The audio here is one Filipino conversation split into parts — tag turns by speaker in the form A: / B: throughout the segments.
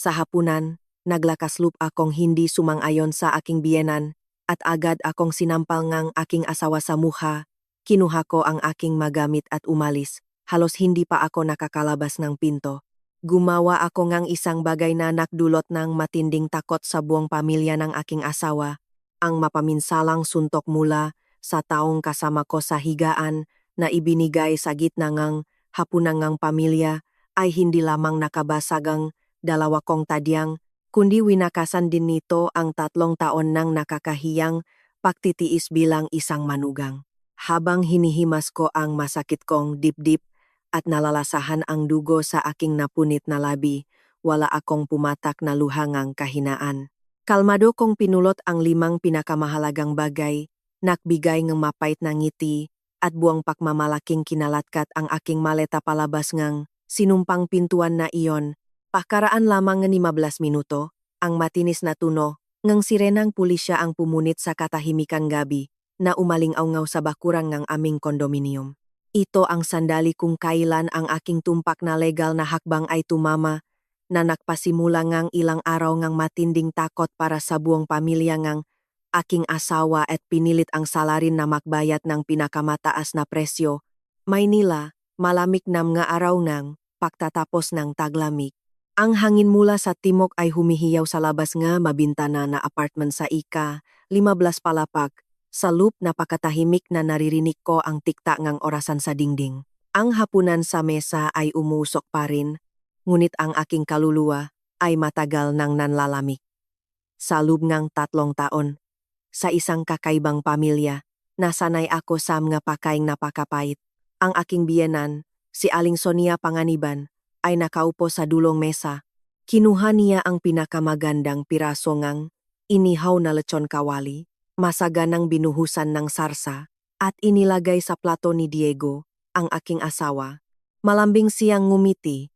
A: Sa hapunan, naglakasloop akong hindi sumang-ayon sa aking biyenan at agad akong sinampal ngang aking asawa sa mukha. Kinuha ko ang aking magamit at umalis. Halos hindi pa ako nakakalabas ng pinto. Gumawa ako ngang isang bagay na nakdulot ng matinding takot sa buong pamilya ng aking asawa. Ang mapaminsalang suntok mula sa taong kasama ko sa higaan na ibinigay sa gitna ngang hapunan ngang pamilya ay hindi lamang nakabasagang dalawa kong tadyang, kundi winakasan din nito ang 3 taon ng nakakahiyang pagtitiis bilang isang manugang. Habang hinihimas ko ang masakit kong dibdib at nalalasahan ang dugo sa aking napunit na labi, wala akong pumatak na luhangang kahinaan. Kalmado kong pinulot ang 5 pinakamahalagang bagay, nakbigay ng mapait na ngiti, at buong pakmamalaking kinalatkat ang aking maleta palabas ngang sinumpang pintuan na iyon. Pakaraan lamang ng 15 minuto, ang matinis na tuno, ngang sirenang pulisya ang pumunit sa katahimikan gabi, na umalingaw sa bakurang ng aming kondominium. Ito ang sandali kung kailan ang aking tumpak na legal na hakbang ay tumama, na nagpasimula ngang ilang araw ngang matinding takot para sa buong pamilya ngang aking asawa at pinilit ang salarin na makbayat ng pinakamataas na presyo. Maynila, malamig na mga araw ngang pagtatapos ng taglamig. Ang hangin mula sa timog ay humihiyaw sa labas nga mabintana na apartment sa ika-15 palapag. Sa loop napakatahimik na naririnig ko ang tikta ngang orasan sa dingding. Ang hapunan sa mesa ay umusok pa rin, ngunit ang aking kaluluwa ay matagal nang nanlalamig. Sa loob ngang 3 taon, sa isang kakaibang pamilya, nasanay ako sa mga pakaing napakapait. Ang aking biyenan, si Aling Sonia Panganiban, ay nakaupo sa dulong mesa. Kinuha niya ang pinakamagandang piraso ngang inihaw na lechon kawali, masaganang binuhusan ng sarsa, at inilagay sa plato ni Diego, ang aking asawa. Malambing siyang ngumiti.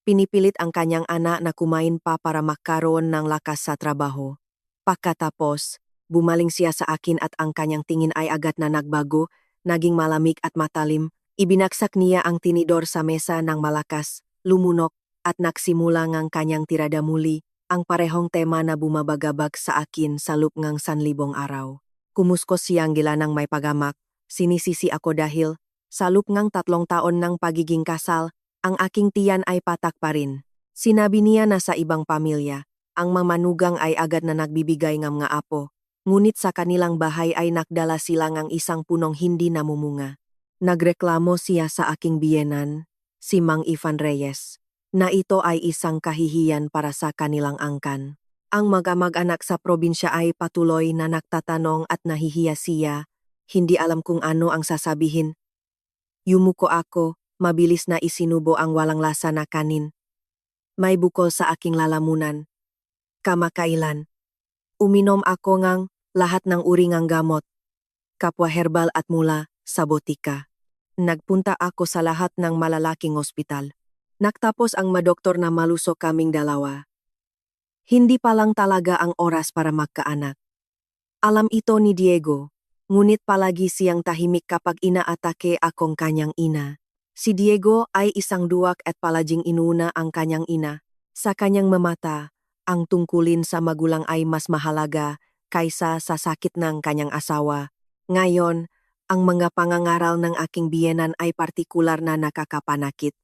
A: Pinipilit ang kanyang anak na kumain pa para magkaroon ng lakas sa trabaho. Pagkatapos, bumaling siya sa akin at ang kanyang tingin ay agad na nagbago, naging malamig at matalim. Ibinagsak niya ang tinidor sa mesa ng malakas, lumunok, at nagsimula ngang kanyang tirada muli, ang parehong tema na bumabagabag sa akin sa loob ngang 1,000 araw. Kumuskos siyang gilanang may pagamak, sinisisi ako dahil, sa loob ngang 3 taon ng pagiging kasal, ang aking tiyan ay patak pa rin. Sinabi niya na sa ibang pamilya, ang mamanugang ay agad na nagbibigay ng mga apo, ngunit sa kanilang bahay ay nakdala sila ngang isang punong hindi namumunga. Nagreklamo siya sa aking biyenan, si Mang Ivan Reyes, na ito ay isang kahihiyan para sa kanilang angkan. Ang mag-anak sa probinsya ay patuloy na nagtatanong at nahihiya siya, hindi alam kung ano ang sasabihin. Yumuko ako, mabilis na isinubo ang walang lasa na kanin. May bukol sa aking lalamunan. Kamakailan. Uminom ako ngang lahat ng uri ngang gamot, kapwa herbal at mula sa botika. Nagpunta ako sa lahat ng malalaking ospital. Nagtapos ang madoktor na malusok kaming dalawa. Hindi pa lang talaga ang oras para magkaanak. Alam ito ni Diego, ngunit palagi siyang tahimik kapag inaatake akong kanyang ina. Si Diego ay isang duwak at palaging inuna ang kanyang ina. Sa kanyang mamata, ang tungkulin sa magulang ay mas mahalaga kaysa sa sakit ng kanyang asawa. Ngayon, ang mga pangangaral ng aking biyenan ay partikular na nakakapanakit.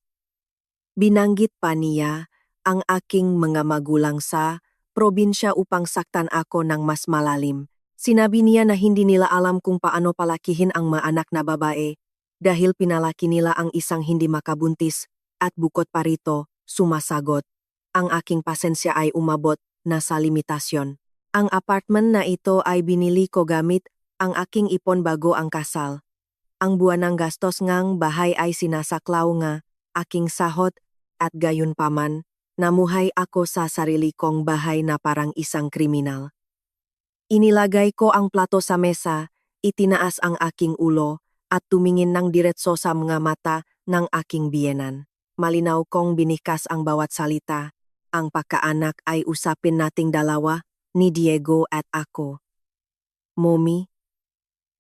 A: Binanggit pa niya ang aking mga magulang sa probinsya upang saktan ako ng mas malalim. Sinabi niya na hindi nila alam kung paano palakihin ang mga anak na babae dahil pinalaki nila ang isang hindi makabuntis at bukod pa rito, sumasagot. Ang aking pasensya ay umabot na sa limitasyon. Ang apartment na ito ay binili ko gamit ang aking ipon bago ang kasal. Ang buwanang gastos ngang bahay ay sinasaklaw nga aking sahot at gayon paman, namuhay ako sa sarili kong bahay na parang isang kriminal. Inilagay ko ang plato sa mesa, itinaas ang aking ulo at tumingin ng diretso sa mga mata ng aking biyenan. Malinaw kong binikas ang bawat salita. Ang pagkaanak ay usapin nating dalawa, ni Diego at ako. Mommy,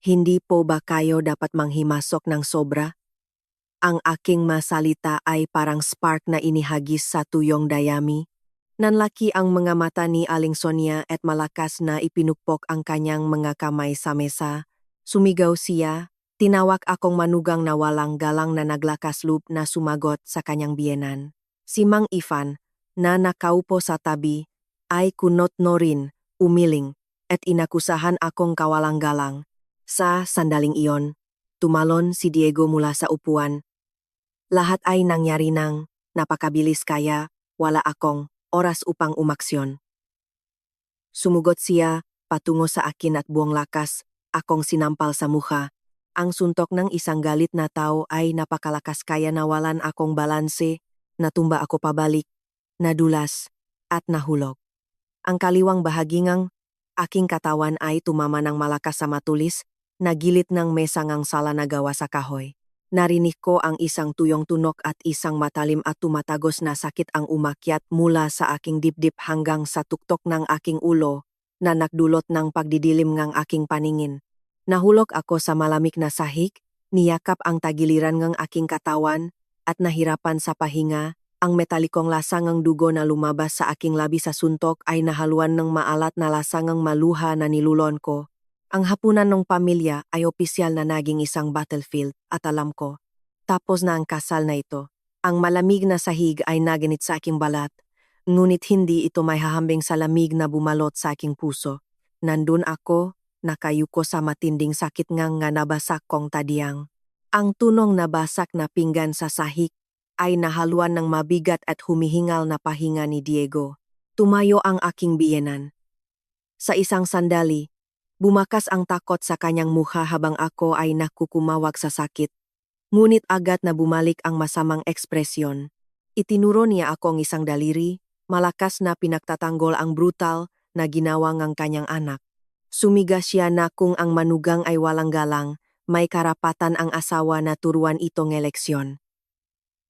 A: hindi po ba kayo dapat manghimasok ng sobra? Ang aking masalita ay parang spark na inihagis sa tuyong dayami. Nanlaki ang mga mata ni Aling Sonia at malakas na ipinukpok ang kanyang mga kamay sa mesa. Sumigaw siya, tinawag akong manugang na walang galang na naglakasloob na sumagot sa kanyang biyenan. Si Mang Ifan, na nakaupo sa tabi, ay kunot-no rin, umiling, at inakusahan akong kawalang galang. Sa sandaling iyon, tumalon si Diego mula sa upuan. Lahat ay nangyari nang napakabilis kaya wala akong oras upang umaksyon. Sumugot siya patungo sa akin at buong lakas akong sinampal sa mukha. Ang suntok ng isang galit na tao ay napakalakas kaya nawalan akong balanse, natumba ako pabalik, nadulas, at nahulog. Ang kaliwang bahagingang aking katawan ay tumama ng malakas sa matulis, nagilit ng mesang ang sala na gawa sa kahoy. Narinig ko ang isang tuyong tunok at isang matalim at tumatagos na sakit ang umakyat mula sa aking dibdib hanggang sa tuktok ng aking ulo na nagdulot ng pagdidilim ng aking paningin. Nahulog ako sa malamig na sahig, niyakap ang tagiliran ng aking katawan at nahirapan sa pahinga. Ang metalikong lasang ng dugo na lumabas sa aking labi sa suntok ay nahaluan ng maalat na lasang ng maluha na nilulon ko. Ang hapunan ng pamilya ay opisyal na naging isang battlefield at alam ko, tapos na ang kasal na ito. Ang malamig na sahig ay naginit sa aking balat, ngunit hindi ito may hahambing sa lamig na bumalot sa aking puso. Nandun ako, nakayuko sa matinding sakit nga nabasak kong tadiang. Ang tunong nabasak na pinggan sa sahig ay nahaluan ng mabigat at humihingal na pahinga ni Diego. Tumayo ang aking biyenan. Sa isang sandali, bumakas ang takot sa kanyang mukha habang ako ay nakukumawag sa sakit. Ngunit agad na bumalik ang masamang ekspresyon. Itinuro niya ako ang isang daliri, malakas na pinagtatanggol ang brutal na ginawa ng kanyang anak. Sumiga siya na kung ang manugang ay walang galang, may karapatan ang asawa na turuan itong eleksyon.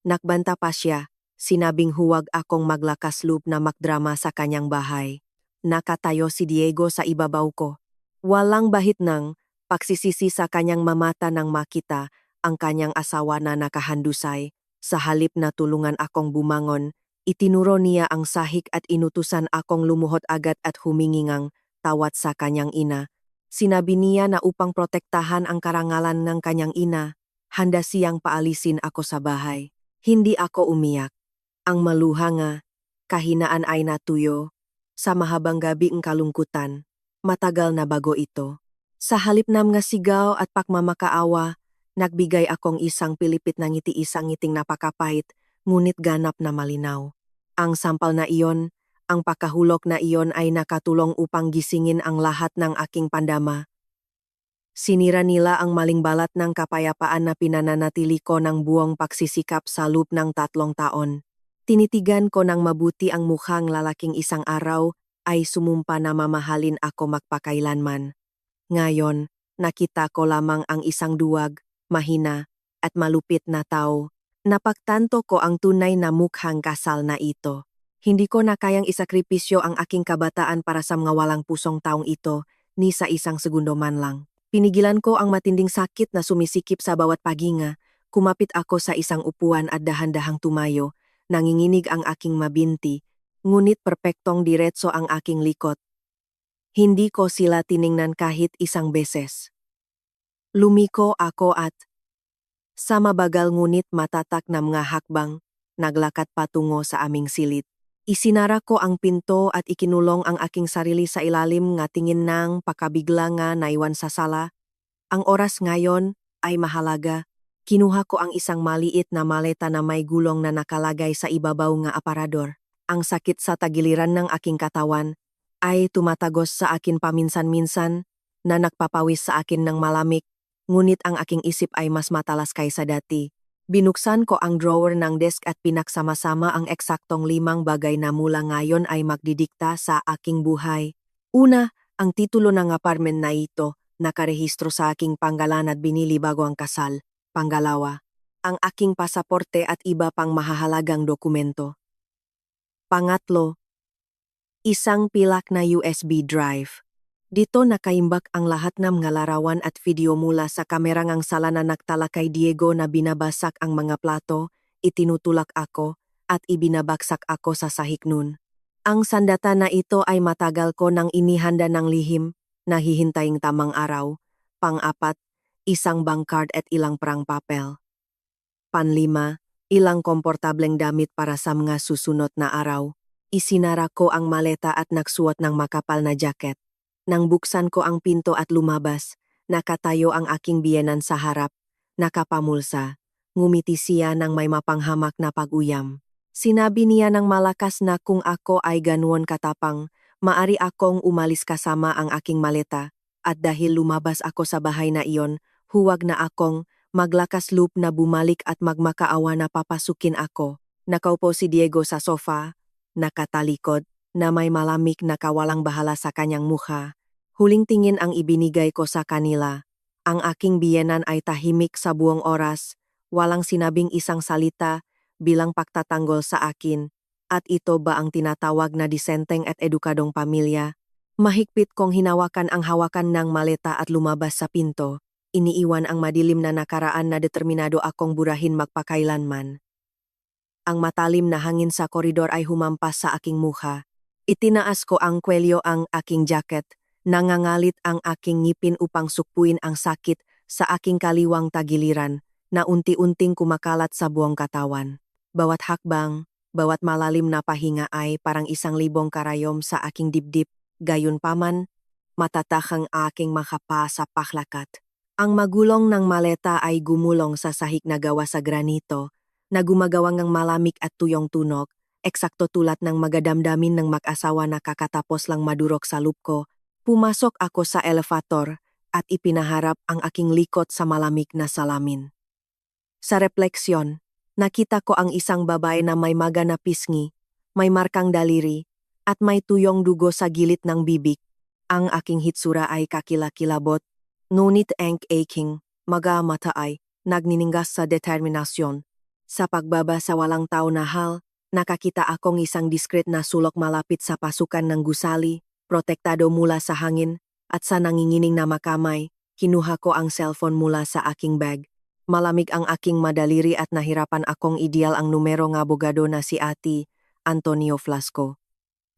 A: Nakbanta pa siya, sinabing huwag akong maglakasloob na magdrama sa kanyang bahay. Nakatayo si Diego sa ibabaw ko. Walang bahid ng pagsisisi sa kanyang mamata nang makita ang kanyang asawa na nakahandusay. Sa halip na tulungan akong bumangon, itinuro niya ang sahig at inutusan akong lumuhod agad at humingi ng tawad sa kanyang ina. Sinabi niya na upang protektahan ang karangalan ng kanyang ina, handa siyang paalisin ako sa bahay. Hindi ako umiyak. Ang maluha nga, kahinaan ay natuyo. Sa mahabang gabi ang kalungkutan. Matagal na bago ito. Sa halip ng mga sigaw at pakmamakaawa, nagbigay akong isang pilipit na ngiti, isang ngiting napakapait, ngunit ganap na malinaw. Ang sampal na iyon, ang pakahulog na iyon ay nakatulong upang gisingin ang lahat ng aking pandama. Sinira nila ang maling balat ng kapayapaan na pinananatili ko ng buong pagsisikap sa loob ng 3 taon. Tinitigan ko ng mabuti ang mukhang lalaking isang araw ay sumumpa na mamahalin ako magpakailanman. Ngayon, nakita ko lamang ang isang duwag, mahina, at malupit na tao. Napagtanto ko ang tunay na mukhang kasal na ito. Hindi ko na kayang isakripisyo ang aking kabataan para sa mga walang pusong taong ito, ni sa isang segundo man lang. Pinigilan ko ang matinding sakit na sumisikip sa bawat paghinga, kumapit ako sa isang upuan at dahan-dahang tumayo, nanginginig ang aking mabinti, ngunit perpektong diretso ang aking likod. Hindi ko sila tiningnan kahit isang beses. Lumiko ako at, sa mabagal ngunit matatak na mga hakbang, naglakad patungo sa aming silid. Isinara ko ang pinto at ikinulong ang aking sarili sa ilalim nga tingin ng pakabigla nga naiwan sa sala. Ang oras ngayon ay mahalaga. Kinuha ko ang isang maliit na maleta na may gulong na nakalagay sa ibabaw nga aparador. Ang sakit sa tagiliran ng aking katawan ay tumatagos sa akin paminsan-minsan na nagpapawis sa akin ng malamig, ngunit ang aking isip ay mas matalas kaysa dati. Binuksan ko ang drawer ng desk at pinagsama-sama ang eksaktong 5 bagay na mula ngayon ay magdidikta sa aking buhay. Una, ang titulo ng apartment na ito, nakarehistro sa aking pangalan at binili bago ang kasal. Pangalawa, ang aking pasaporte at iba pang mahahalagang dokumento. Pangatlo, isang pilak na USB drive. Dito nakaimbak ang lahat ng mga larawan at video mula sa kamerang ang sala na nagtala kay Diego na binabasak ang mga plato, itinutulak ako, at ibinabaksak ako sa sahig nun. Ang sandata na ito ay matagal ko nang inihanda ng lihim, nahihintaying tamang araw. Pang-apat, isang bankcard at ilang prang papel. Panlima, ilang komportableng damit para sa mga susunod na araw. Isinara ko ang maleta at nagsuot ng makapal na jacket. Nang buksan ko ang pinto at lumabas, nakatayo ang aking biyenan sa harap, nakapamulsa. Ngumiti siya ng may mapanghamak na pag-uyam. Sinabi niya ng malakas na kung ako ay ganoon katapang, maari akong umalis kasama ang aking maleta, at dahil lumabas ako sa bahay na iyon, huwag na akong maglakas loob na bumalik at magmakaawa na papasukin ako. Nakaupo si Diego sa sofa, nakatalikod, na may malamig na kawalang bahala sa kanyang mukha. Huling tingin ang ibinigay ko sa kanila. Ang aking biyenan ay tahimik sa buong oras, walang sinabing isang salita bilang pagtatanggol sa akin. At ito ba ang tinatawag na disenteng at edukadong pamilya? Mahigpit kong hinawakan ang hawakan ng maleta at lumabas sa pinto. Iniiwan ang madilim na nakaraan na determinado akong burahin magpakailanman. Ang matalim na hangin sa koridor ay humampas sa aking mukha. Itinaas ko ang kwelyo ang aking jacket, nangangalit ang aking ngipin upang sukpuin ang sakit sa aking kaliwang tagiliran na unti-unting kumakalat sa buong katawan. Bawat hakbang, bawat malalim na pahinga ay parang 1,000 karayom sa aking dibdib, gayunpaman, matatakang aking makapa sa paklakat. Ang magulong ng maleta ay gumulong sa sahig na gawa sa granito, na gumagawang ng malamig at tuyong tunog, eksakto tulad ng magadamdamin ng mag-asawa na kakatapos lang madurok sa loop ko. Pumasok ako sa elevator at ipinaharap ang aking likod sa malamig na salamin. Sa refleksyon, nakita ko ang isang babae na may maga na pisngi, may markang daliri, at may tuyong dugo sa gilid ng bibig. Ang aking hitsura ay kakilakilabot, ngunit ang aking mga mata ay nagniningas sa determinasyon. Sa pagbaba sa walang tao na hal, nakakita akong isang diskret na sulok malapit sa pasukan ng gusali, protektado mula sa hangin, at sa nangingining na makamay, kinuha ko ang cellphone mula sa aking bag. Malamig ang aking madaliri at nahirapan akong ideal ang numero ng abogado na si Ate Antonio Flasco.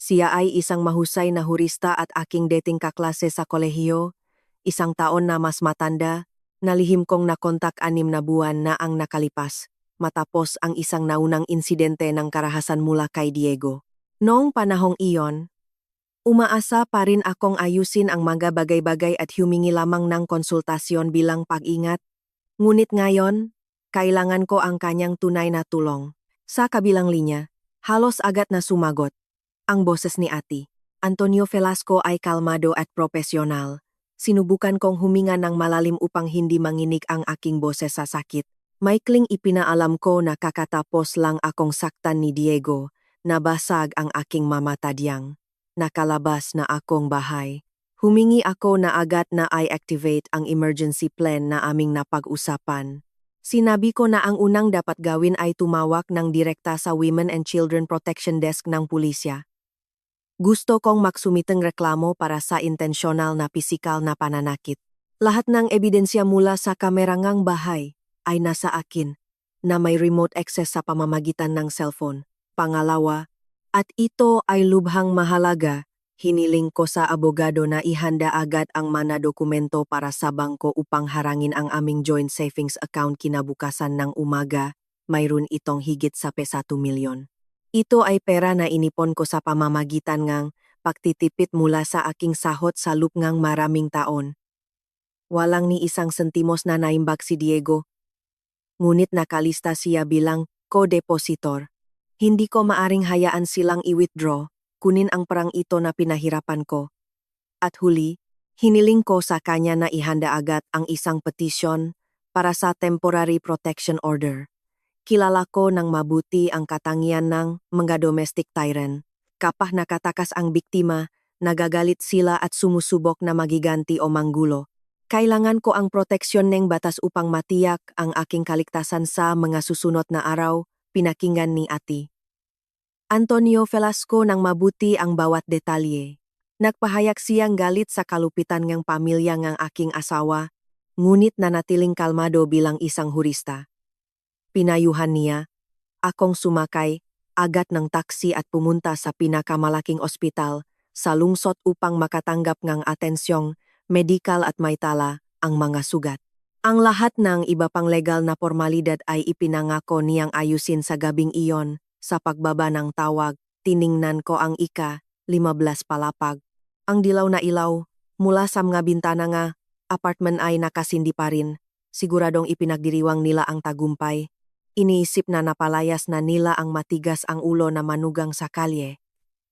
A: Siya ay isang mahusay na hurista at aking dating kaklase sa kolehiyo, 1 taon na mas matanda, nalihim kong nakontak 6 na buwan na ang nakalipas, matapos ang isang naunang insidente ng karahasan mula kay Diego. Noong panahong iyon, umaasa pa rin akong ayusin ang mga bagay-bagay at humingi lamang ng konsultasyon bilang pag-ingat. Ngunit ngayon, kailangan ko ang kanyang tunay na tulong. Sa kabilang linya, halos agad na sumagot. Ang boses ni Ate Antonio Velasco ay kalmado at propesyonal. Sinubukan kong huminga ng malalim upang hindi manginig ang aking boses sa sakit. Maikling ipinaalam ko na kakatapos lang akong saktan ni Diego, nabasag ang aking mamatadyang. Nakalabas na akong bahay. Humingi ako na agad na i-activate ang emergency plan na aming napag-usapan. Sinabi ko na ang unang dapat gawin ay tumawag ng direkta sa Women and Children Protection Desk ng pulisya. Gusto kong magsumiteng reklamo para sa intensyonal na pisikal na pananakit. Lahat ng ebidensya mula sa kamerangang bahay ay nasa akin na may remote access sa pamamagitan ng cellphone. Pangalawa, at ito ay lubhang mahalaga, hiniling ko sa abogado na ihanda agad ang mga dokumento para sa bangko upang harangin ang aming joint savings account kinabukasan ng umaga, mayroon itong higit sa ₱1 milyon. Ito ay pera na inipon ko sa pamamagitan ng pagtitipid mula sa aking sahot sa loop ng maraming taon. Walang ni isang sentimos na naimbag si Diego. Ngunit nakalista siya bilang co-depositor. Hindi ko maaring hayaan silang i-withdraw, kunin ang perang ito na pinahirapan ko. At huli, hiniling ko sa kanya na ihanda agad ang isang petisyon para sa temporary protection order. Kilala ko ng mabuti ang katangian ng mga domestic tyrant. Kapag nakatakas ang biktima, nagagalit sila at sumusubok na magiganti o manggulo. Kailangan ko ang proteksyon ng batas upang matiyak ang aking kaligtasan sa mga susunod na araw, pinakinggan ni Ate Antonio Velasco ng mabuti ang bawat detalye. Nagpahayag siyang galit sa kalupitan ng pamilya ng aking asawa, ngunit nanatiling kalmado bilang isang hurista. Pinayuhan niya, akong sumakay, agad ng taksi at pumunta sa pinakamalaking ospital sa lungsod upang makatanggap ng atensyong medikal at maitala ang mga sugat. Ang lahat ng iba pang legal na formalidad ay ipinangako niyang ayusin sa gabing iyon. Sa pagbaba ng tawag, tiningnan ko ang ika-15 palapag. Ang dilaw na ilaw, mula sa mga bintana nga, apartment ay nakasindi pa rin. Siguradong ipinagdiriwang nila ang tagumpay. Iniisip na napalayas na nila ang matigas ang ulo na manugang sa kalye.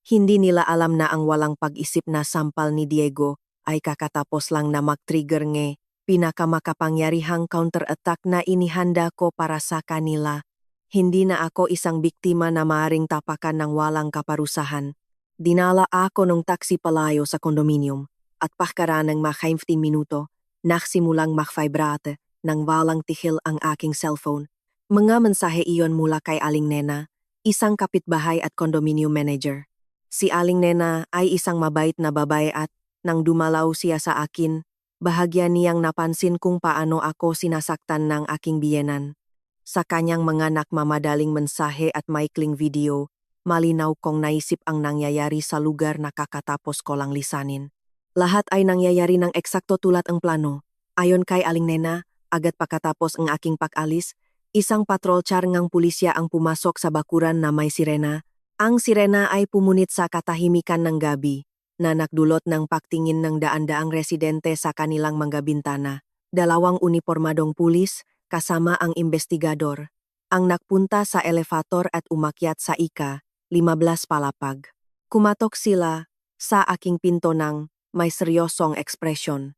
A: Hindi nila alam na ang walang pag-isip na sampal ni Diego ay kakatapos lang na mag-trigger nge pinakamakapangyarihang counter-attack na inihanda ko para sa kanila. Hindi na ako isang biktima na maaring tapakan ng walang kaparusahan. Dinala ako ng taksi palayo sa kondominium at pagkaraan ng mga 15 minuto, nagsimulang mag-vibrate nang walang tihil ang aking cellphone. Mga mensahe iyon mula kay Aling Nena, isang kapitbahay at condominium manager. Si Aling Nena ay isang mabait na babae at nang dumalaw siya sa akin, bahagya niyang napansin kung paano ako sinasaktan ng aking biyenan. Sa kanyang mga nakmamadaling mensahe at maikling video, malinaw kong naisip ang nangyayari sa lugar na kakatapos ko lang lisanin. Lahat ay nangyayari ng eksakto tulad ang plano. Ayon kay Aling Nena, agad pagkatapos ang aking pag-alis, isang patrol char ngang pulisya ang pumasok sa bakuran na may sirena. Ang sirena ay pumunit sa katahimikan ng gabi, na nagdulot ng pagtingin ng daan-daang residente sa kanilang mga bintana. Dalawang unipormadong pulis, kasama ang investigador, ang nagpunta sa elevator at umakyat sa ika-15 palapag. Kumatok sila sa aking pinto ng may seryosong ekspresyon.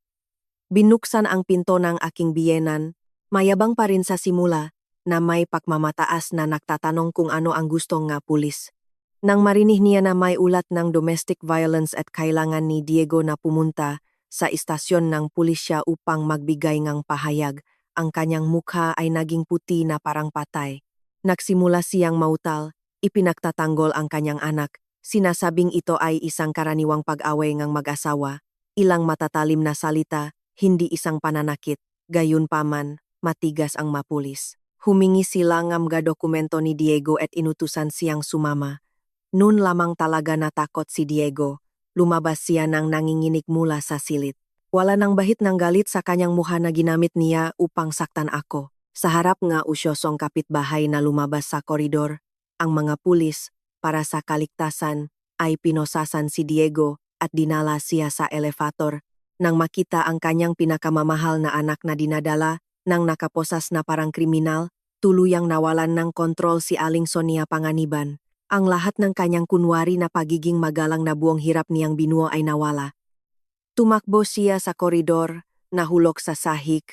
A: Binuksan ang pinto ng aking biyenan, mayabang pa rin sa simula, na may pagmamataas na nagtatanong kung ano ang gustong nga pulis. Nang marinig niya na may ulat ng domestic violence at kailangan ni Diego na pumunta sa istasyon ng pulisya upang magbigay ng pahayag, ang kanyang mukha ay naging puti na parang patay. Nagsimula siyang mautal, ipinagtatanggol ang kanyang anak, sinasabing ito ay isang karaniwang pag-away ng mag-asawa, ilang matatalim na salita, hindi isang pananakit, gayunpaman, matigas ang mapulis. Humingi sila ng mga dokumento ni Diego at inutusan siyang sumama. Noon lamang talaga natakot si Diego, lumabas siya ng nanginginig mula sa silid. Wala nang bahit ng galit sa kanyang mukha na ginamit niya upang saktan ako. Sa harap nga usyosong kapitbahay na lumabas sa koridor, ang mga pulis, para sa kaligtasan, ay pinosasan si Diego at dinala siya sa elevator. Nang makita ang kanyang pinakamamahal na anak na dinadala, nang nakaposas na parang kriminal, tuluyang nawalan ng kontrol si Aling Sonia Panganiban. Ang lahat ng kanyang kunwari na pagiging magalang na buong hirap niyang binuo ay nawala. Tumakbo siya sa koridor, nahulog sa sahig,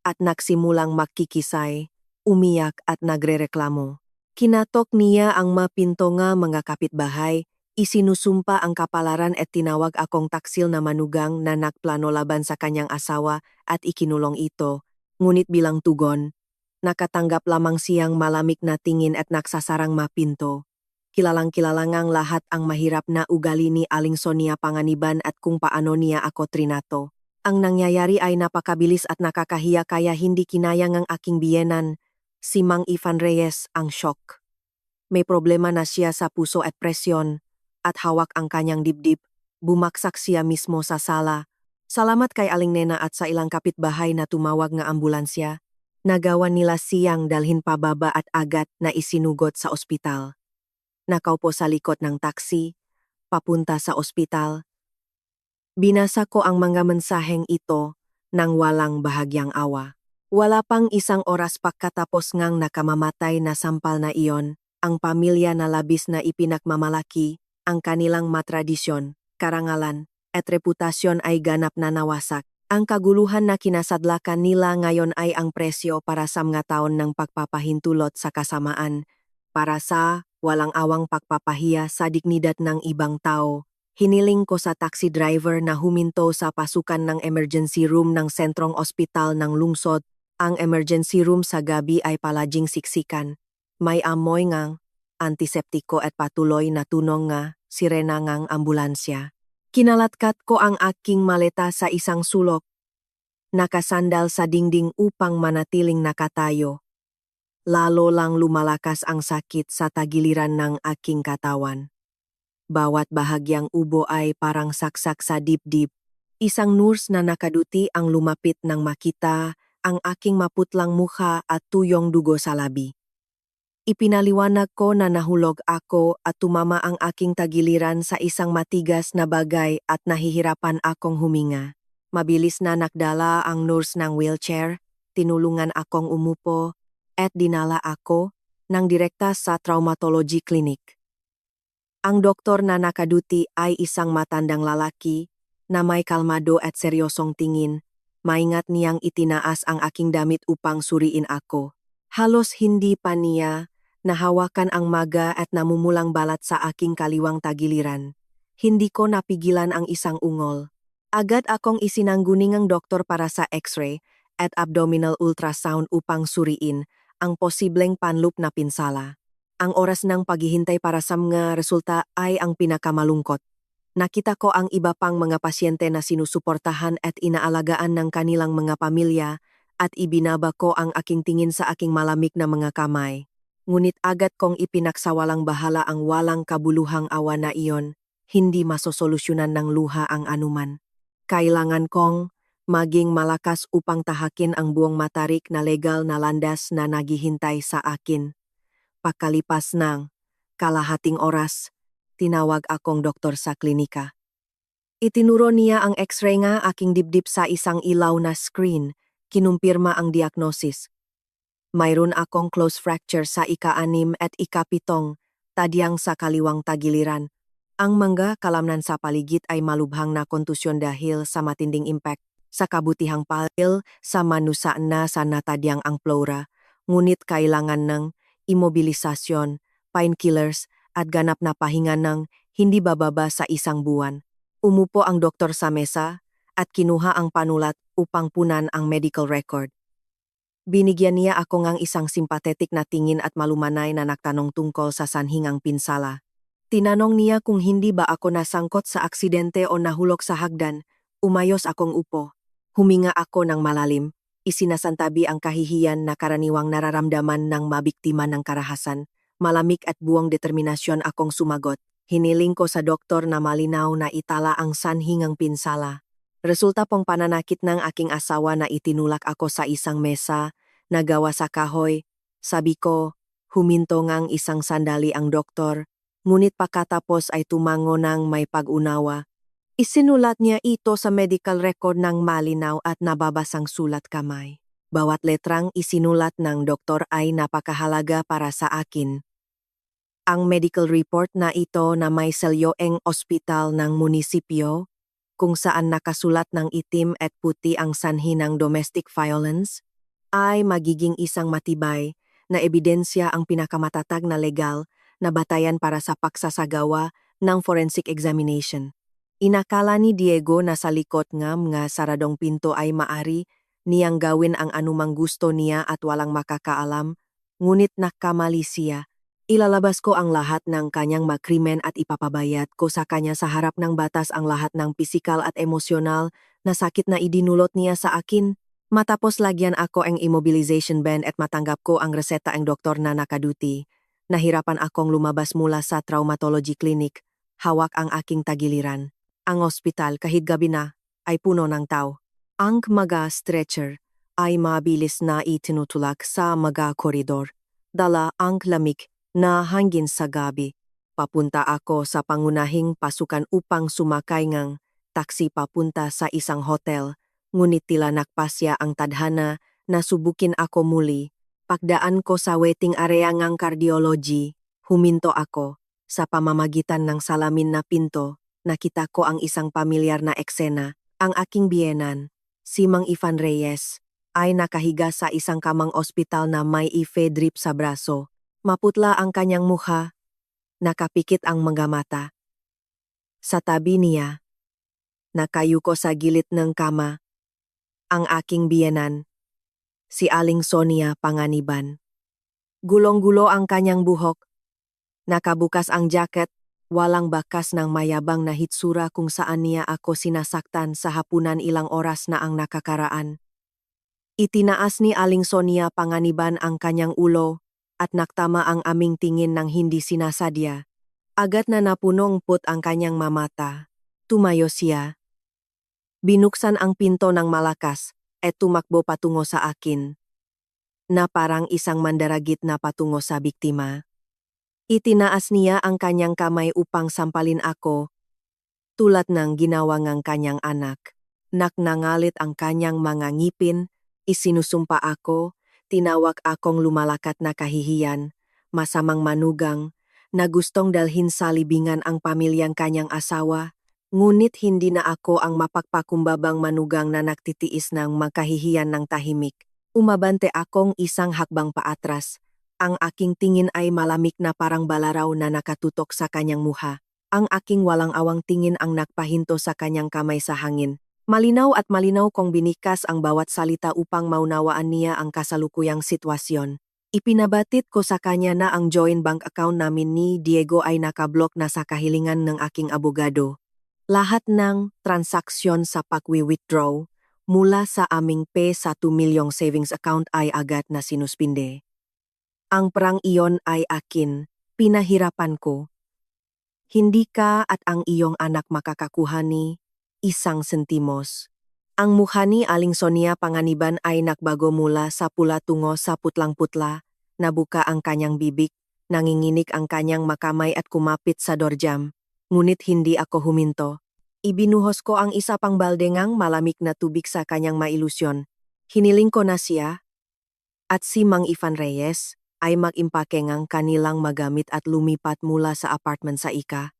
A: at nagsimulang magkikisay, umiyak at nagrereklamo. Kinatok niya ang mapinto nga mga kapitbahay, isinusumpa ang kapalaran at tinawag akong taksil na manugang na nagplano laban sa kanyang asawa at ikinulong ito. Ngunit bilang tugon, nakatanggap lamang siyang malamig na tingin at nagsasarang mapinto. Kilalang-kilala ngang lahat ang mahirap na ugali ni Aling Sonia Panganiban at kung paano niya ako trinato. Ang nangyayari ay napakabilis at nakakahiya kaya hindi kinaya ng aking biyenan. Si Mang Ivan Reyes ang shock. May problema na siya sa puso at presyon, at hawak ang kanyang dibdib. Bumaksak siya mismo sa sala. Salamat kay Aling Nena at sa ilang kapitbahay na tumawag ng ambulansya. Nagawan nila siyang dalhin pababa at agad na isinugot sa ospital. Nakaupo sa likod ng taksi, papunta sa ospital. Binasa ko ang mga mensaheng ito nang walang bahagyang awa. Wala pang isang oras pagkatapos ngang nakamamatay na sampal na iyon, ang pamilya na labis na ipinagmamalaki, ang kanilang matradisyon, karangalan, at reputasyon ay ganap na nawasak. Ang kaguluhan na kinasadlakan nila ngayon ay ang presyo para sa mga taon ng pagpapahintulot sa kasamaan, para sa walang awang pagpapahiya sa dignidad ng ibang tao. Hiniling ko sa taxi driver na huminto sa pasukan ng emergency room ng sentrong ospital ng lungsod. Ang emergency room sa gabi ay palaging siksikan. May amoy ngang antiseptiko at patuloy na tunong nga sirena ngang ambulansya. Kinalatkat ko ang aking maleta sa isang sulok. Nakasandal sa dingding upang manatiling nakatayo. lalo lang lumalakas ang sakit sa tagiliran ng aking katawan. Bawat bahagyang ubo ay parang saksak sa dibdib. Isang nurse na nakaduti ang lumapit nang makita ang aking maputlang mukha at tuyong dugo sa labi. Ipinaliwanag ko na nahulog ako at tumama ang aking tagiliran sa isang matigas na bagay at nahihirapan akong huminga. Mabilis na nakdala ang nurse ng wheelchair, tinulungan akong umupo, at dinala ako ng direkta sa traumatology clinic. Ang doktor na nakaduti ay isang matandang lalaki na may kalmado at seryosong tingin. Maingat niyang itinaas ang aking damit upang suriin ako. Halos hindi pa niya nahawakan ang maga at namumulang balat sa aking kaliwang tagiliran. Hindi ko napigilan ang isang ungol. Agad akong isinangguning ang doktor para sa x-ray at abdominal ultrasound upang suriin ang posibleng panloop na pinsala. Ang oras ng paghihintay para sa mga resulta ay ang pinakamalungkot. Nakita ko ang iba pang mga pasyente na sinusuportahan at inaalagaan ng kanilang mga pamilya at ibinaba ko ang aking tingin sa aking malamig na mga kamay. Ngunit agad kong ipinaksawalang bahala ang walang kabuluhang awa na iyon, hindi masosolusyonan ng luha ang anuman. Kailangan kong maging malakas upang tahakin ang buong matarik na legal na landas na naghihintay sa akin. Pagkalipas ng kalahating oras, tinawag akong doktor sa klinika. Itinuro niya ang x-ray nga aking dibdib sa isang ilaw na screen, kinumpirma ang diagnosis. Mayroon akong close fracture sa ika-6 at ika-7, tadyang sa kaliwang tagiliran. Ang mga kalamnan sa paligid ay malubhang na kontusyon dahil sa matinding impact sa kabutihang palil sa manusaan na sa natadyang ang plora, ngunit kailangan ng imobilisasyon, painkillers at ganap na pahinga ng hindi bababa sa 1 buwan. Umupo ang doktor sa mesa at kinuha ang panulat upang punan ang medical record. Binigyan niya ako ng isang simpatetik na tingin at malumanay na nagtanong tungkol sa sanhingang pinsala. Tinanong niya kung hindi ba ako nasangkot sa aksidente o nahulog sa hagdan. Umayos akong upo. Huminga ako ng malalim. Isinasantabi ang kahihiyan na karaniwang nararamdaman ng mabiktima ng karahasan. Malamig at buong determinasyon akong sumagot. Hiniling ko sa doktor na malinaw na itala ang sanhingang pinsala. Resulta pong pananakit ng aking asawa na itinulak ako sa isang mesa na gawa sa kahoy. Sabi ko, huminto ngang isang sandali ang doktor, ngunit pagkatapos ay tumango ng may pag-unawa. Isinulat niya ito sa medical record ng malinaw at nababasang sulat kamay. Bawat letrang isinulat ng doktor ay napakahalaga para sa akin. Ang medical report na ito na may selyoeng ospital ng munisipyo, kung saan nakasulat ng itim at puti ang sanhi ng domestic violence, ay magiging isang matibay na ebidensya ang pinakamatatag na legal na batayan para sa pagsasagawa ng forensic examination. Inakala ni Diego na sa likod ng mga saradong pinto ay maari niyang gawin ang anumang gusto niya at walang makakaalam, ngunit nakamali siya. Ilalabas ko ang lahat ng kanyang makrimen at ipapabayad ko sa kanya sa harap ng batas ang lahat ng pisikal at emosyonal na sakit na idinulot niya sa akin. Matapos lagyan ako ang immobilization band at matanggap ko ang reseta ang doktor na nakaduti, nahirapan akong lumabas mula sa traumatology clinic, hawak ang aking tagiliran. Ang ospital kahit gabi na ay puno ng tao. Ang mga stretcher ay mabilis na itinutulak sa mga koridor. Dala ang lamig na hangin sa gabi. Papunta ako sa pangunahing pasukan upang sumakay ng taxi papunta sa isang hotel, ngunit tila nakpasya ang tadhana na subukin ako muli. Pagdaan ko sa waiting area ng cardiology, huminto ako. Sa pamamagitan ng salamin na pinto, nakita ko ang isang pamilyar na eksena. Ang aking biyenan, si Mang Ifan Reyes, ay nakahiga sa isang kamang ospital na may IV drip sa braso. Maputla ang kanyang mukha, nakapikit ang mga mata. Sa tabi niya, nakayuko sa gilid ng kama, ang aking biyenan, si Aling Sonia Panganiban. Gulong-gulo ang kanyang buhok, nakabukas ang jacket, walang bakas ng mayabang na hitsura kung saan niya ako sinasaktan sa hapunan ilang oras na ang nakakaraan. Itinaas ni Aling Sonia Panganiban ang kanyang ulo at naktama ang aming tingin ng hindi sinasadya. Agad na napunong put ang kanyang mamata. Tumayo siya. Binuksan ang pinto ng malakas at tumakbo patungo sa akin na parang isang mandaragit na patungo sa biktima. Itinaas niya ang kanyang kamay upang sampalin ako tulad ng ginawa ng kanyang anak. Naknangalit ang kanyang mga ngipin, isinusumpa ako, tinawag akong lumalakat na kahihiyan, masamang manugang, na gustong dalhin sa libingan ang pamilyang kanyang asawa, ngunit hindi na ako ang mapagpakumbabang manugang na nagtitiis ng makahihiyan ng tahimik. Umabante akong isang hakbang paatras. Ang aking tingin ay malamig na parang balaraw na nakatutok sa kanyang muha. Ang aking walang awang tingin ang nagpahinto sa kanyang kamay sa hangin. Malinaw at malinaw kong binikas ang bawat salita upang maunawaan niya ang kasalukuyang sitwasyon. Ipinabatid ko sa kanya na ang joint bank account namin ni Diego ay nakablock na sa kahilingan ng aking abogado. Lahat ng transaksyon sa pagwi-withdraw mula sa aming P1 milyong savings account ay agad na sinuspinde. Ang perang iyon ay akin, pinahirapan ko. Hindi ka at ang iyong anak makakakuha ni isang sentimos. Ang mukha ni Aling Sonia Panganiban ay nakbago mula sa pula tungo sa putlang-putla, nabuka ang kanyang bibig, nanginginig ang kanyang makamay at kumapit sa doorjam, ngunit hindi ako huminto. Ibinuhos ko ang isa pang baldengang malamig na tubig sa kanyang mailusyon. Hiniling ko na siya at si Mang Ifan Reyes ay mag-impake ng kanilang magamit at lumipat mula sa apartment sa Ika.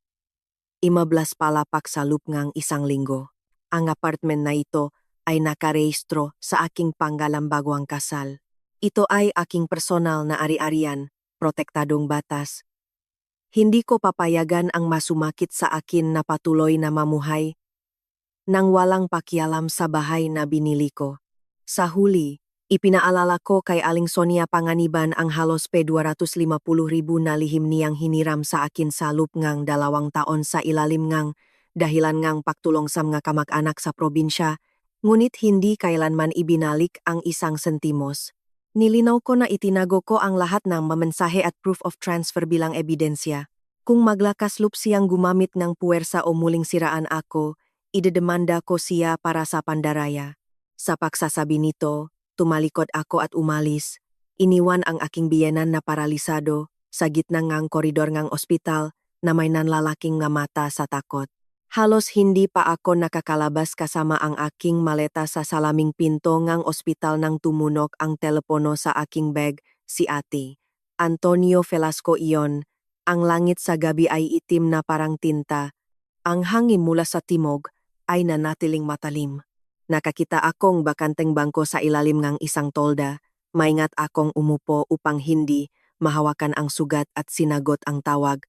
A: Imablas palapak sa loop ng isang linggo. Ang apartment na ito ay nakarehistro sa aking panggalang bagwang kasal. Ito ay aking personal na ari-arian, protektadong batas. Hindi ko papayagan ang masumakit sa akin na patuloy na mamuhay nang walang pakialam sa bahay na binili ko. Sa huli, ipinaalala ko kay Aling Sonia Panganiban ang halos P250,000 na lihim niyang hiniram sa akin sa loob ng 2 taon sa ilalim ng dahilan ng pagtulong sa mga kamag-anak sa probinsya, ngunit hindi kailanman ibinalik ang isang sentimos. Nilinaw ko na itinago ko ang lahat ng mamensahe at proof of transfer bilang ebidensya. Kung maglakas loob siyang gumamit ng puwersa o muling siraan ako, idedemanda ko siya para sa pandaraya. Sa pagsasabi nito, tumalikod ako at umalis. Iniwan ang aking biyenan na paralisado sa gitna ng koridor ng ospital na may nanlalaking nga mata sa takot. Halos hindi pa ako nakakalabas kasama ang aking maleta sa salaming pinto ng ospital nang tumunog ang telepono sa aking bag, si Ate Antonio Velasco iyon. Ang langit sa gabi ay itim na parang tinta. Ang hangin mula sa timog ay nanatiling matalim. Nakakita akong bakanteng bangko sa ilalim ng isang tolda. Maingat akong umupo upang hindi mahawakan ang sugat at sinagot ang tawag.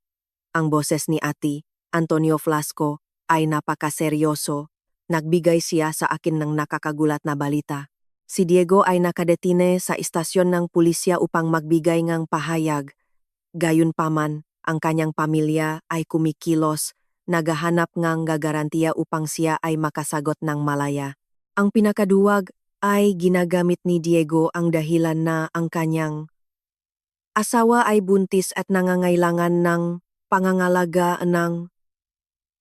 A: Ang boses ni Ate Antonio Velasco ay napakaseryoso. Nagbigay siya sa akin ng nakakagulat na balita. Si Diego ay nakadetine sa istasyon ng pulisya upang magbigay ng pahayag. Gayunpaman, ang kanyang pamilya ay kumikilos, naghahanap ng gagarantiya upang siya ay makasagot ng malaya. Ang pinakaduwag ay ginagamit ni Diego ang dahilan na ang kanyang asawa ay buntis at nangangailangan ng pangangalaga ng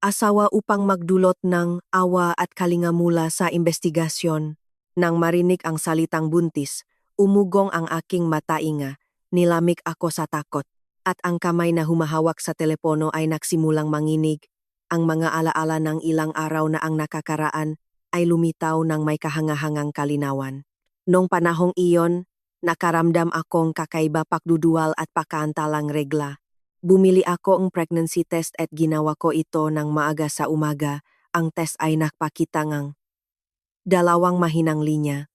A: asawa upang magdulot ng awa at kalinga mula sa investigasyon. Nang marinig ang salitang buntis, umugong ang aking matainga, nilamig ako sa takot, at ang kamay na humahawak sa telepono ay nagsimulang manginig. Ang mga alaala ng ilang araw na ang nakakaraan ay lumitaw ng may kahangahangang kalinawan. Noong panahong iyon, nakaramdam akong kakaiba pagduduwal at pakaantalang regla. Bumili ako ng pregnancy test at ginawa ko ito ng maaga sa umaga. Ang test ay nakpakita ng 2 mahinang linya.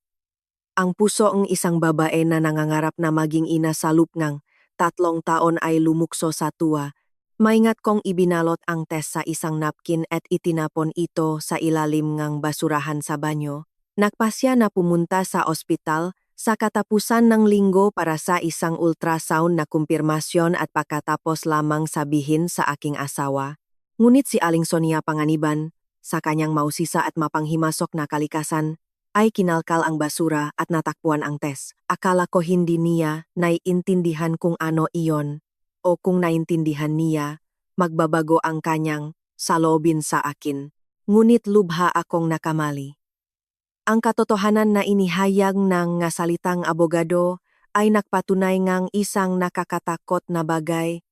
A: Ang puso ng isang babae na nangangarap na maging ina sa loob ng 3 taon ay lumukso sa tuwa. Maingat kong ibinalot ang test sa isang napkin at itinapon ito sa ilalim ng basurahan sa banyo. Nagpasya na pumunta sa ospital sa katapusan ng linggo para sa isang ultrasound na kumpirmasyon at pagkatapos lamang sabihin sa aking asawa. Ngunit si Aling Sonia Panganiban, sa kanyang mausisa at mapanghimasok na kalikasan, ay kinalkal ang basura at natakpuan ang test. Akala ko hindi niya naiintindihan kung ano iyon o kung naintindihan niya, magbabago ang kanyang saloobin sa akin. Ngunit lubha akong nakamali. Ang katotohanan na inihayag ng nga salitang abogado ay nagpatunay ngang isang nakakatakot na bagay.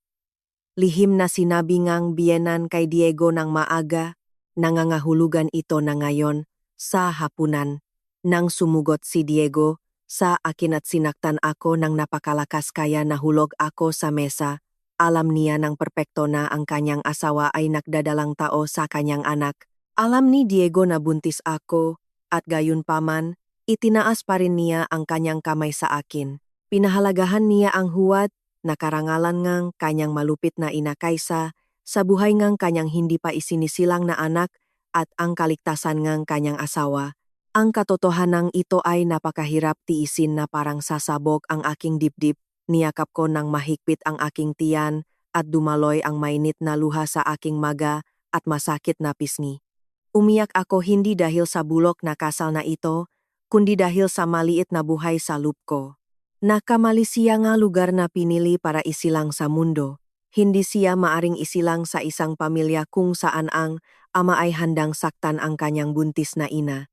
A: Lihim na sinabi ngang biyenan kay Diego ng maaga, nangangahulugan ito na ngayon sa hapunan. Nang sumugot si Diego sa akin at sinaktan ako ng napakalakas kaya nahulog ako sa mesa. Alam niya ng perpekto na ang kanyang asawa ay nagdadalang tao sa kanyang anak. Alam ni Diego na buntis ako at gayunpaman, itinaas pa rin niya ang kanyang kamay sa akin. Pinahalagahan niya ang huwad na karangalan ngang kanyang malupit na ina kaysa sa buhay ngang kanyang hindi pa isinisilang na anak at ang kaligtasan ngang kanyang asawa. Ang katotohanang ito ay napakahirap tiisin na parang sasabog ang aking dibdib. Niyakap ko ng mahigpit ang aking tiyan at dumaloy ang mainit na luha sa aking maga at masakit na pisngi. Umiyak ako hindi dahil sa bulok na kasal na ito, kundi dahil sa maliit na buhay sa loop ko. Nakamali siya nga lugar na pinili para isilang sa mundo. Hindi siya maaring isilang sa isang pamilya kung saan ang ama ay handang saktan ang kanyang buntis na ina.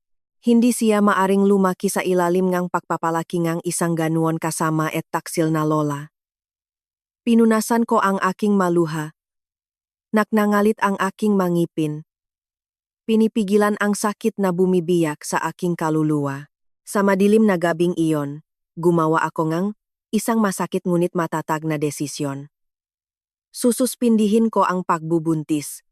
A: Hindi siya maaring lumaki sa ilalim ngang pagpapalaki ngang isang ganuon kasama at taksil na lola. Pinunasan ko ang aking maluha. Naknangalit ang aking mangipin. Pinipigilan ang sakit na bumibiyak sa aking kaluluwa. Sa madilim na gabing iyon, gumawa ako ngang isang masakit ngunit matatag na desisyon. Sususpindihin ko ang pagbubuntis.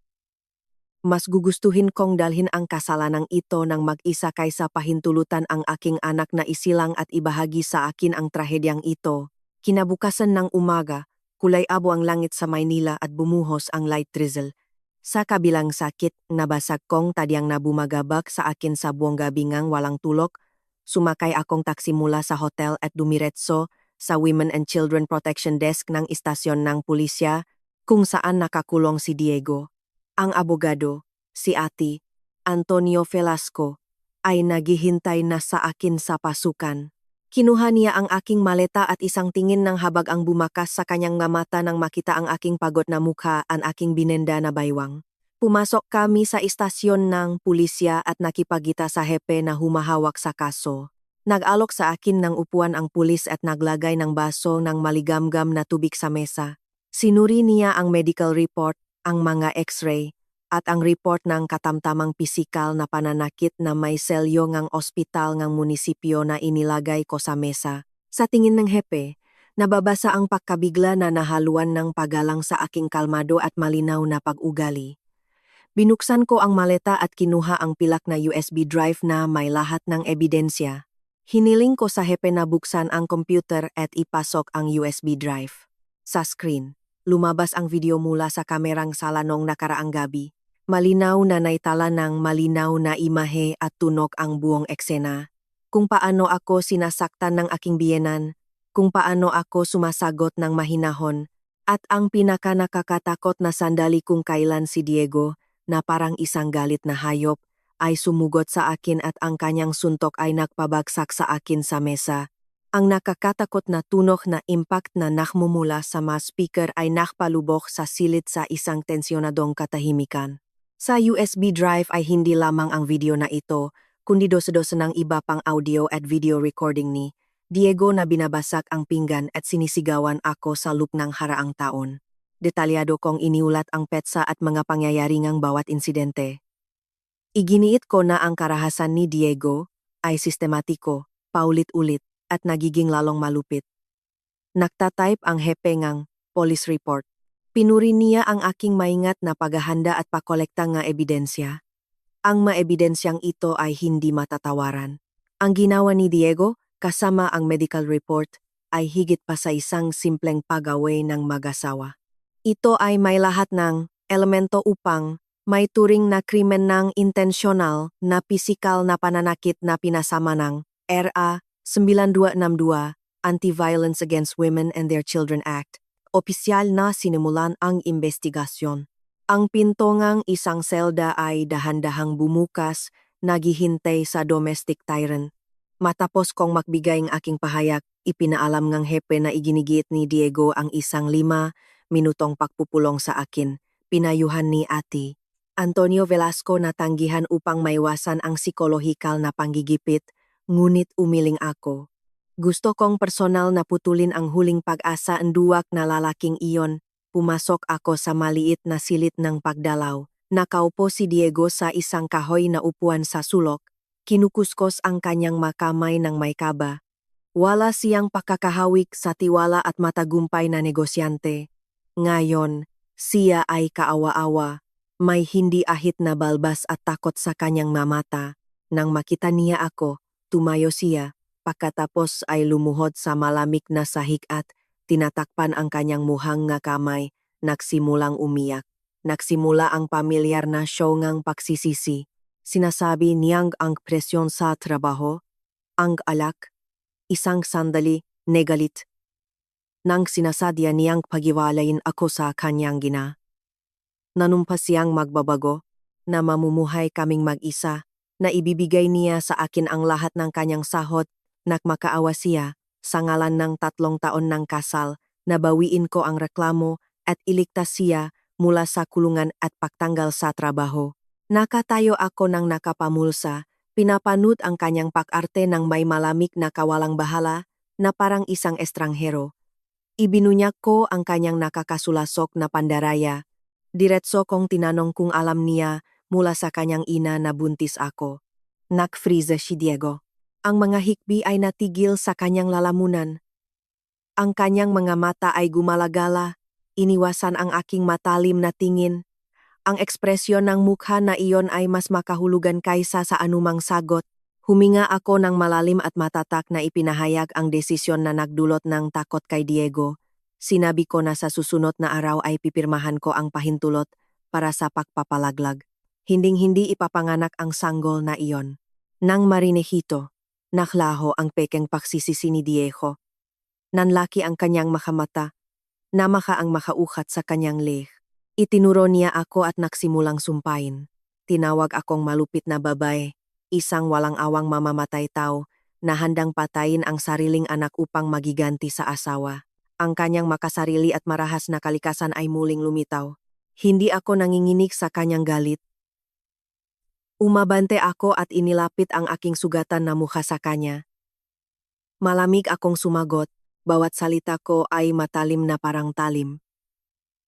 A: Mas gugustuhin kong dalhin ang kasalanang ito ng mag-isa kaysa pahintulutan ang aking anak na isilang at ibahagi sa akin ang trahedyang ito. Kinabukasan ng umaga, kulay abo ang langit sa Maynila at bumuhos ang light drizzle. Sa kabilang sakit, nabasag kong tadyang na bumagabak sa akin sa buong gabi ngang walang tulog. Sumakay akong taksi mula sa hotel at dumiretso sa Women and Children Protection Desk ng istasyon ng pulisya kung saan nakakulong si Diego. Ang abogado, si Ate Antonio Velasco, ay naghihintay na sa akin sa pasukan. Kinuha niya ang aking maleta at isang tingin ng habag ang bumakas sa kanyang mata nang makita ang aking pagod na mukha at aking binenda na baywang. Pumasok kami sa istasyon ng pulisya at nakipagita sa hepe na humahawak sa kaso. Nag-alok sa akin ng upuan ang pulis at naglagay ng baso ng maligamgam na tubig sa mesa. Sinuri niya ang medical report, ang mga x-ray, at ang report ng katamtamang pisikal na pananakit na may selyo ngang ospital ngang munisipyo na inilagay ko sa mesa. Sa tingin ng hepe, nababasa ang pagkabigla na nahaluan ng pagalang sa aking kalmado at malinaw na pag-ugali. Binuksan ko ang maleta at kinuha ang pilak na USB drive na may lahat ng ebidensya. Hiniling ko sa hepe na buksan ang computer at ipasok ang USB drive. Sa screen, lumabas ang video mula sa kamerang sala noong nakaraang gabi. Malinaw na naitala ng malinaw na imahe at tunog ang buong eksena. Kung paano ako sinasaktan ng aking biyenan, kung paano ako sumasagot ng mahinahon, at ang pinaka-nakakatakot na sandali kung kailan si Diego, na parang isang galit na hayop, ay sumugot sa akin at ang kanyang suntok ay nagpabagsak sa akin sa mesa. Ang nakakatakot na tunog na impact na nakmumula sa mga speaker ay nakpalubok sa silid sa isang tensyonadong katahimikan. Sa USB drive ay hindi lamang ang video na ito, kundi dosa-dosa ng iba pang audio at video recording ni Diego na binabasak ang pinggan at sinisigawan ako sa loop ng haraang taon. Detalyado kong iniulat ang petsa at mga pangyayari ngang bawat insidente. Iginiit ko na ang karahasan ni Diego ay sistematiko, paulit-ulit, at nagiging lalong malupit. Nagtatype ang hepe ngang police report. Pinuri niya ang aking maingat na paghahanda at pakolekta nga ebidensya. Ang maebidensyang ito ay hindi matatawaran. Ang ginawa ni Diego, kasama ang medical report, ay higit pa sa isang simpleng pagaway ng mag-asawa. Ito ay may lahat ng elemento upang may turing na krimen ng intensyonal na pisikal na pananakit na pinasama ng RA 9262, Anti-Violence Against Women and Their Children Act. Opisyal na sinimulan ang investigasyon. Ang pinto ngang isang selda ay dahan-dahang bumukas naghihintay sa domestic tyrant. Matapos kong magbigay ng aking pahayag, ipinaalam ng hepe na iginigit ni Diego ang isang 5 minutong pagpupulong sa akin. Pinayuhan ni Ate Antonio Velasco na tanggihan upang maiwasan ang psikolohikal na panggigipit, ngunit umiling ako. Gusto kong personal na putulin ang huling pag-asa ang duwak na lalaking iyon. Pumasok ako sa maliit na silid ng pagdalaw. Nakaupo si Diego sa isang kahoy na upuan sa sulok. Kinukuskos ang kanyang makamay ng may kaba. Wala siyang pakakahawik sa tiwala at matagumpay na negosyante. Ngayon, siya ay kaawa-awa. May hindi ahit na balbas at takot sa kanyang mamata. Nang makita niya ako, tumayo siya. Pagkatapos ay lumuhod sa malamig na sahig at tinatakpan ang kanyang muhang nga kamay, nagsimulang umiyak. Nagsimula ang pamilyar na show ngang pagsisisi. Sinasabi niyang ang presyon sa trabaho, ang alak, isang sandali, negalit. Nang sinasadya niyang pagiwalayin ako sa kanyang gina. Nanumpa siyang magbabago, na mamumuhay kaming mag-isa, na ibibigay niya sa akin ang lahat ng kanyang sahod. Nakmakaawa siya, sa ngalan ng 3 taon ng kasal, nabawiin ko ang reklamo at iligtas siya mula sa kulungan at pagtanggal sa trabaho. Nakatayo ako ng nakapamulsa, pinapanood ang kanyang pag-arte ng may malamig na kawalang bahala na parang isang estranghero. Ibinunyak ko ang kanyang nakakasulasok na pandaraya. Diretso kong tinanong kung alam niya mula sa kanyang ina na buntis ako. Nakfreeze si Diego. Ang mga hikbi ay natigil sa kanyang lalamunan. Ang kanyang mga mata ay gumalagala, iniwasan ang aking matalim na tingin. Ang ekspresyon ng mukha na iyon ay mas makahulugan kaysa sa anumang sagot. Huminga ako ng malalim at matatak na ipinahayag ang desisyon na nagdulot ng takot kay Diego. Sinabi ko na sa susunod na araw ay pipirmahan ko ang pahintulot para sa pagpapalaglag. Hinding-hindi ipapanganak ang sanggol na iyon. Nang marinehito, naklaho ang pekeng pagsisisi ni Diego. Nanlaki ang kanyang makamata, namaka ang makaukat sa kanyang leh. Itinuro niya ako at nagsimulang sumpain. Tinawag akong malupit na babae, isang walang awang mamamatay tao, na handang patayin ang sariling anak upang magiganti sa asawa. Ang kanyang makasarili at marahas na kalikasan ay muling lumitaw. Hindi ako nanginginig sa kanyang galit. Umabante ako at inilapit ang aking sugatan na mukha sa kanya. Malamig akong sumagot, bawat salita ko ay matalim na parang talim.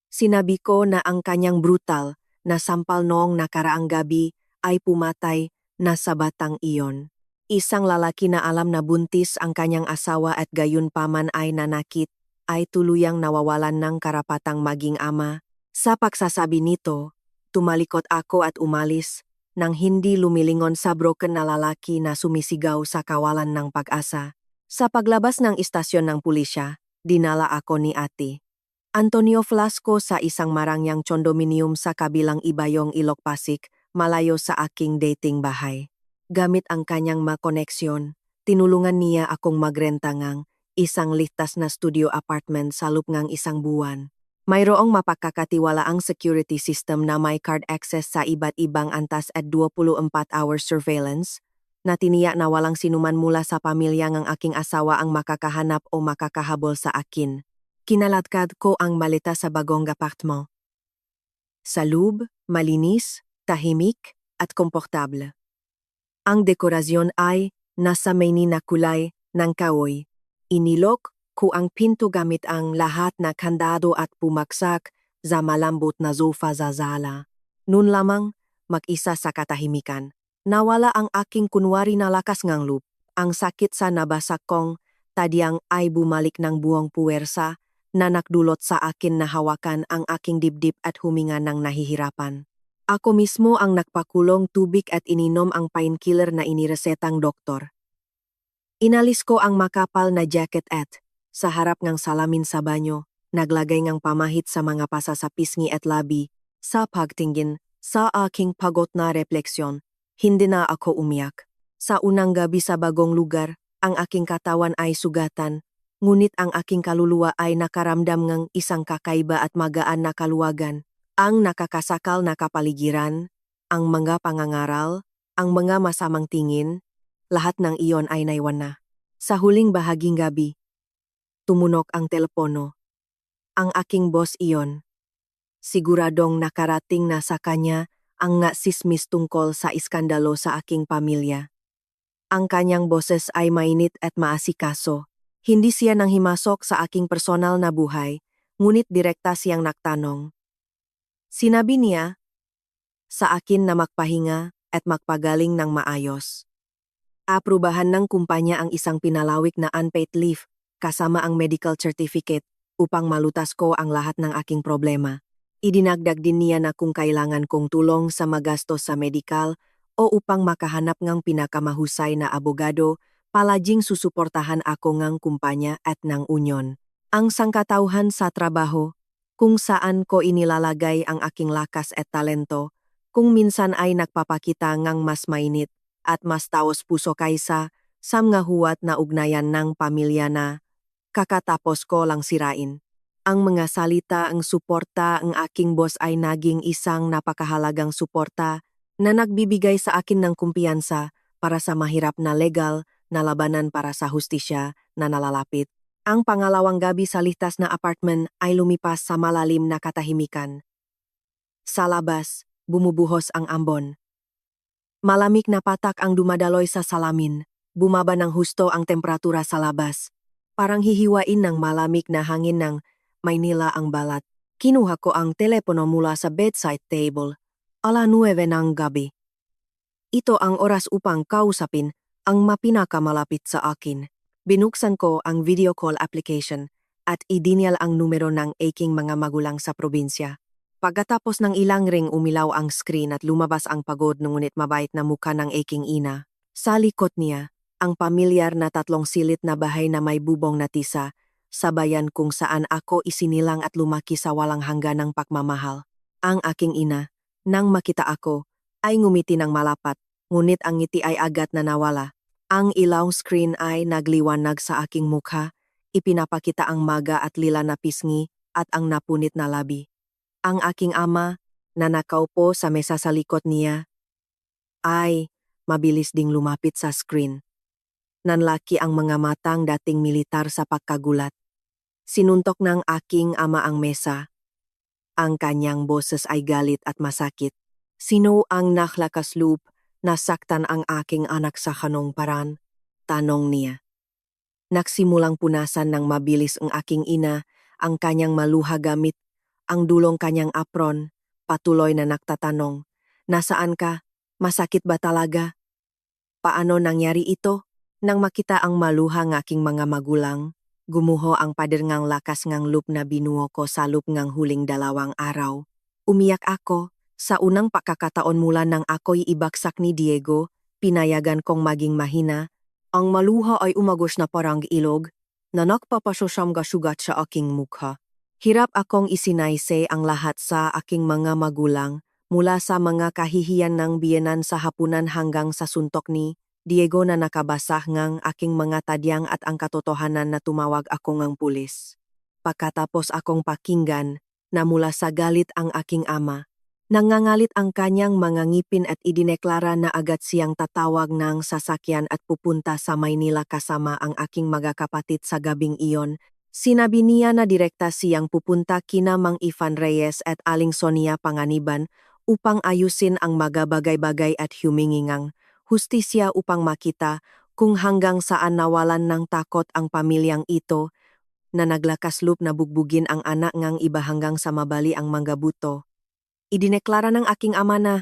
A: Sinabi ko na ang kanyang brutal na sampal noong nakaraang gabi ay pumatay na sa batang iyon. Isang lalaki na alam na buntis ang kanyang asawa at gayunpaman ay nanakit, ay tuluyang nawawalan ng karapatang maging ama. Sa pagsasabi nito, tumalikod ako at umalis, nang hindi lumilingon sa broken na lalaki na sumisigaw sa kawalan ng pag-asa. Sa paglabas ng istasyon ng pulisya, dinala ako ni Ate Antonio Velasco sa isang marangyang condominium sa kabilang Ibayong Ilok Pasig, malayo sa aking dating bahay. Gamit ang kanyang makoneksyon, tinulungan niya akong magrenta ngang isang ligtas na studio apartment sa loob ngang isang buwan. Mayroong mapagkakatiwalaang security system na may card access sa iba't ibang antas at 24-hour surveillance, na tiniyak na walang sinuman mula sa pamilya ng aking asawa ang makakahanap o makakahabol sa akin. Kinaladkad ko ang maleta sa bagong apartment. Sa loob, malinis, tahimik, at komportable. Ang dekorasyon ay nasa mainit na kulay ng kahoy. Inilok ko ang pinto gamit ang lahat na kandado at pumaksak sa malambot na sofa sa sala. Noon lamang, mag-isa sa katahimikan. Nawala ang aking kunwari na lakas ngang loob. Ang sakit sa nabasak kong tadyang ay bumalik ng buong puwersa na nakdulot sa akin na hawakan ang aking dibdib at huminga ng nahihirapan. Ako mismo ang nagpakulong tubig at ininom ang painkiller na iniresetang doktor. Inalis ko ang makapal na jacket at, sa harap ng salamin sa banyo, naglagay ng pamahit sa mga pasa sa pisngi at labi. Sa pagtingin, sa aking pagod na refleksyon, hindi na ako umiyak. Sa unang gabi sa bagong lugar, ang aking katawan ay sugatan, ngunit ang aking kaluluwa ay nakaramdam ng isang kakaiba at magaan na kaluwagan. Ang nakakasakal na kapaligiran, ang mga pangangaral, ang mga masamang tingin, lahat ng iyon ay naiwan na. Sa huling bahaging gabi, tumunok ang telepono. Ang aking boss iyon. Siguradong nakarating na sa kanya ang nga sismis tungkol sa iskandalo sa aking pamilya. Ang kanyang boses ay mainit at maasikaso. Hindi siya nang himasok sa aking personal na buhay, ngunit direkta siyang nagtanong. Sinabi niya sa akin na magpahinga at magpagaling ng maayos. Aprubahan ng kumpanya ang isang pinalawik na unpaid leave kasama ang medical certificate upang malutas ko ang lahat ng aking problema. Idinagdag din niya na kung kailangan kong tulong sa magastos sa medical o upang makahanap ng pinakamahusay na abogado, palaging susuportahan ako ng kumpanya at ng unyon. Ang sangkatauhan sa trabaho, kung saan ko inilalagay ang aking lakas at talento, kung minsan ay nagpapakita ngang mas mainit at mas taos puso kaysa sa mga huwat na ugnayan ng pamilya na kakatapos ko lang sirain. Ang mga salita, ang suporta, ang aking boss ay naging isang napakahalagang suporta na nagbibigay sa akin ng kumpiyansa para sa mahirap na legal na labanan para sa hustisya na nalalapit. Ang pangalawang gabi sa litas na apartment ay lumipas sa malalim na katahimikan. Sa labas, bumubuhos ang ambon. Malamig na patak ang dumadaloy sa salamin. Bumaba ng husto ang temperatura sa labas. Parang hihiwain ng malamig na hangin ng Maynila ang balat. Kinuha ko ang telepono mula sa bedside table. 9:00 ng gabi. Ito ang oras upang kausapin ang mapinakamalapit sa akin. Binuksan ko ang video call application at idinyal ang numero ng aking mga magulang sa probinsya. Pagkatapos ng ilang ring umilaw ang screen at lumabas ang pagod ngunit mabait na mukha ng aking ina. Sa likod niya, ang pamilyar na 3 silid na bahay na may bubong na tisa, sa bayan kung saan ako isinilang at lumaki sa walang hangganang pagmamahal. Ang aking ina, nang makita ako, ay ngumiti ng malapat, ngunit ang ngiti ay agad na nawala. Ang ilaw screen ay nagliwanag sa aking mukha, ipinapakita ang maga at lila na pisngi at ang napunit na labi. Ang aking ama, na nakaupo sa mesa sa likod niya, ay mabilis ding lumapit sa screen. Nanlaki ang mga matang dating militar sa pagkagulat. Sinuntok ng aking ama ang mesa. Ang kanyang boses ay galit at masakit. Sino ang naklakasloop na saktan ang aking anak sa kanong paran? Tanong niya. Nagsimulang punasan ng mabilis ang aking ina, ang kanyang maluha gamit ang dulong kanyang apron, patuloy na nagtatanong. Nasaan ka? Masakit ba talaga? Paano nangyari ito? Nang makita ang maluha ng aking mga magulang, gumuho ang pader ngang lakas ngang loop na binuo ko sa loop ngang huling 2 araw. Umiyak ako, sa unang pagkakataon mula nang ako'y ibaksak ni Diego, pinayagan kong maging mahina. Ang maluha ay umagos na parang ilog, na nagpapasosyam gasugat sa aking mukha. Hirap akong isinaysay ang lahat sa aking mga magulang, mula sa mga kahihiyan ng biyenan sa hapunan hanggang sa suntok ni Diego na nakabasah ngang aking mga tadyang at ang katotohanan na tumawag ako ngang pulis. Pagkatapos akong pakinggan, na mula sa galit ang aking ama, nangangalit ang kanyang mga ngipin at idineklara na agad siyang tatawag ng sasakyan at pupunta sa Maynila kasama ang aking mga kapatid sa gabing iyon. Sinabi niya na direkta siyang pupunta kina Mang Ifan Reyes at Aling Sonia Panganiban upang ayusin ang mga bagay-bagay at humingi ngang hustisya upang makita kung hanggang saan nawalan ng takot ang pamilyang ito na naglakasloob na bugbugin ang anak ngang iba hanggang sa mabali ang mga buto. Idineklara ng aking ama na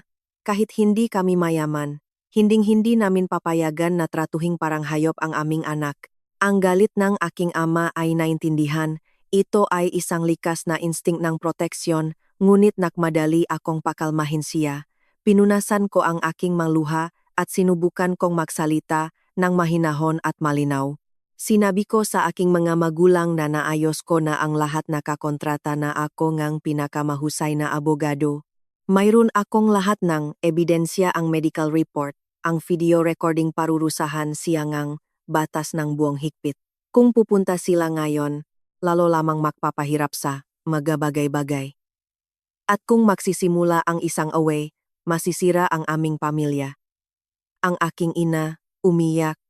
A: kahit hindi kami mayaman, hinding-hindi namin papayagan na tratuhing parang hayop ang aming anak. Ang galit ng aking ama ay naintindihan, ito ay isang likas na instinct ng proteksyon, ngunit nakmadali akong pakalmahin siya. Pinunasan ko ang aking maluha at sinubukan kong magsalita ng mahinahon at malinaw. Sinabi ko sa aking mga magulang na naayos ko na ang lahat nakakontrata na ako ngang pinakamahusay na abogado. Mayroon akong lahat ng ebidensya, ang medical report, ang video recording parurusahan siya ngang batas ng buong higpit. Kung pupunta sila ngayon, lalo lamang magpapahirap sa mga bagay-bagay. At kung magsisimula ang isang away, masisira ang aming pamilya. Ang aking ina, umiyak.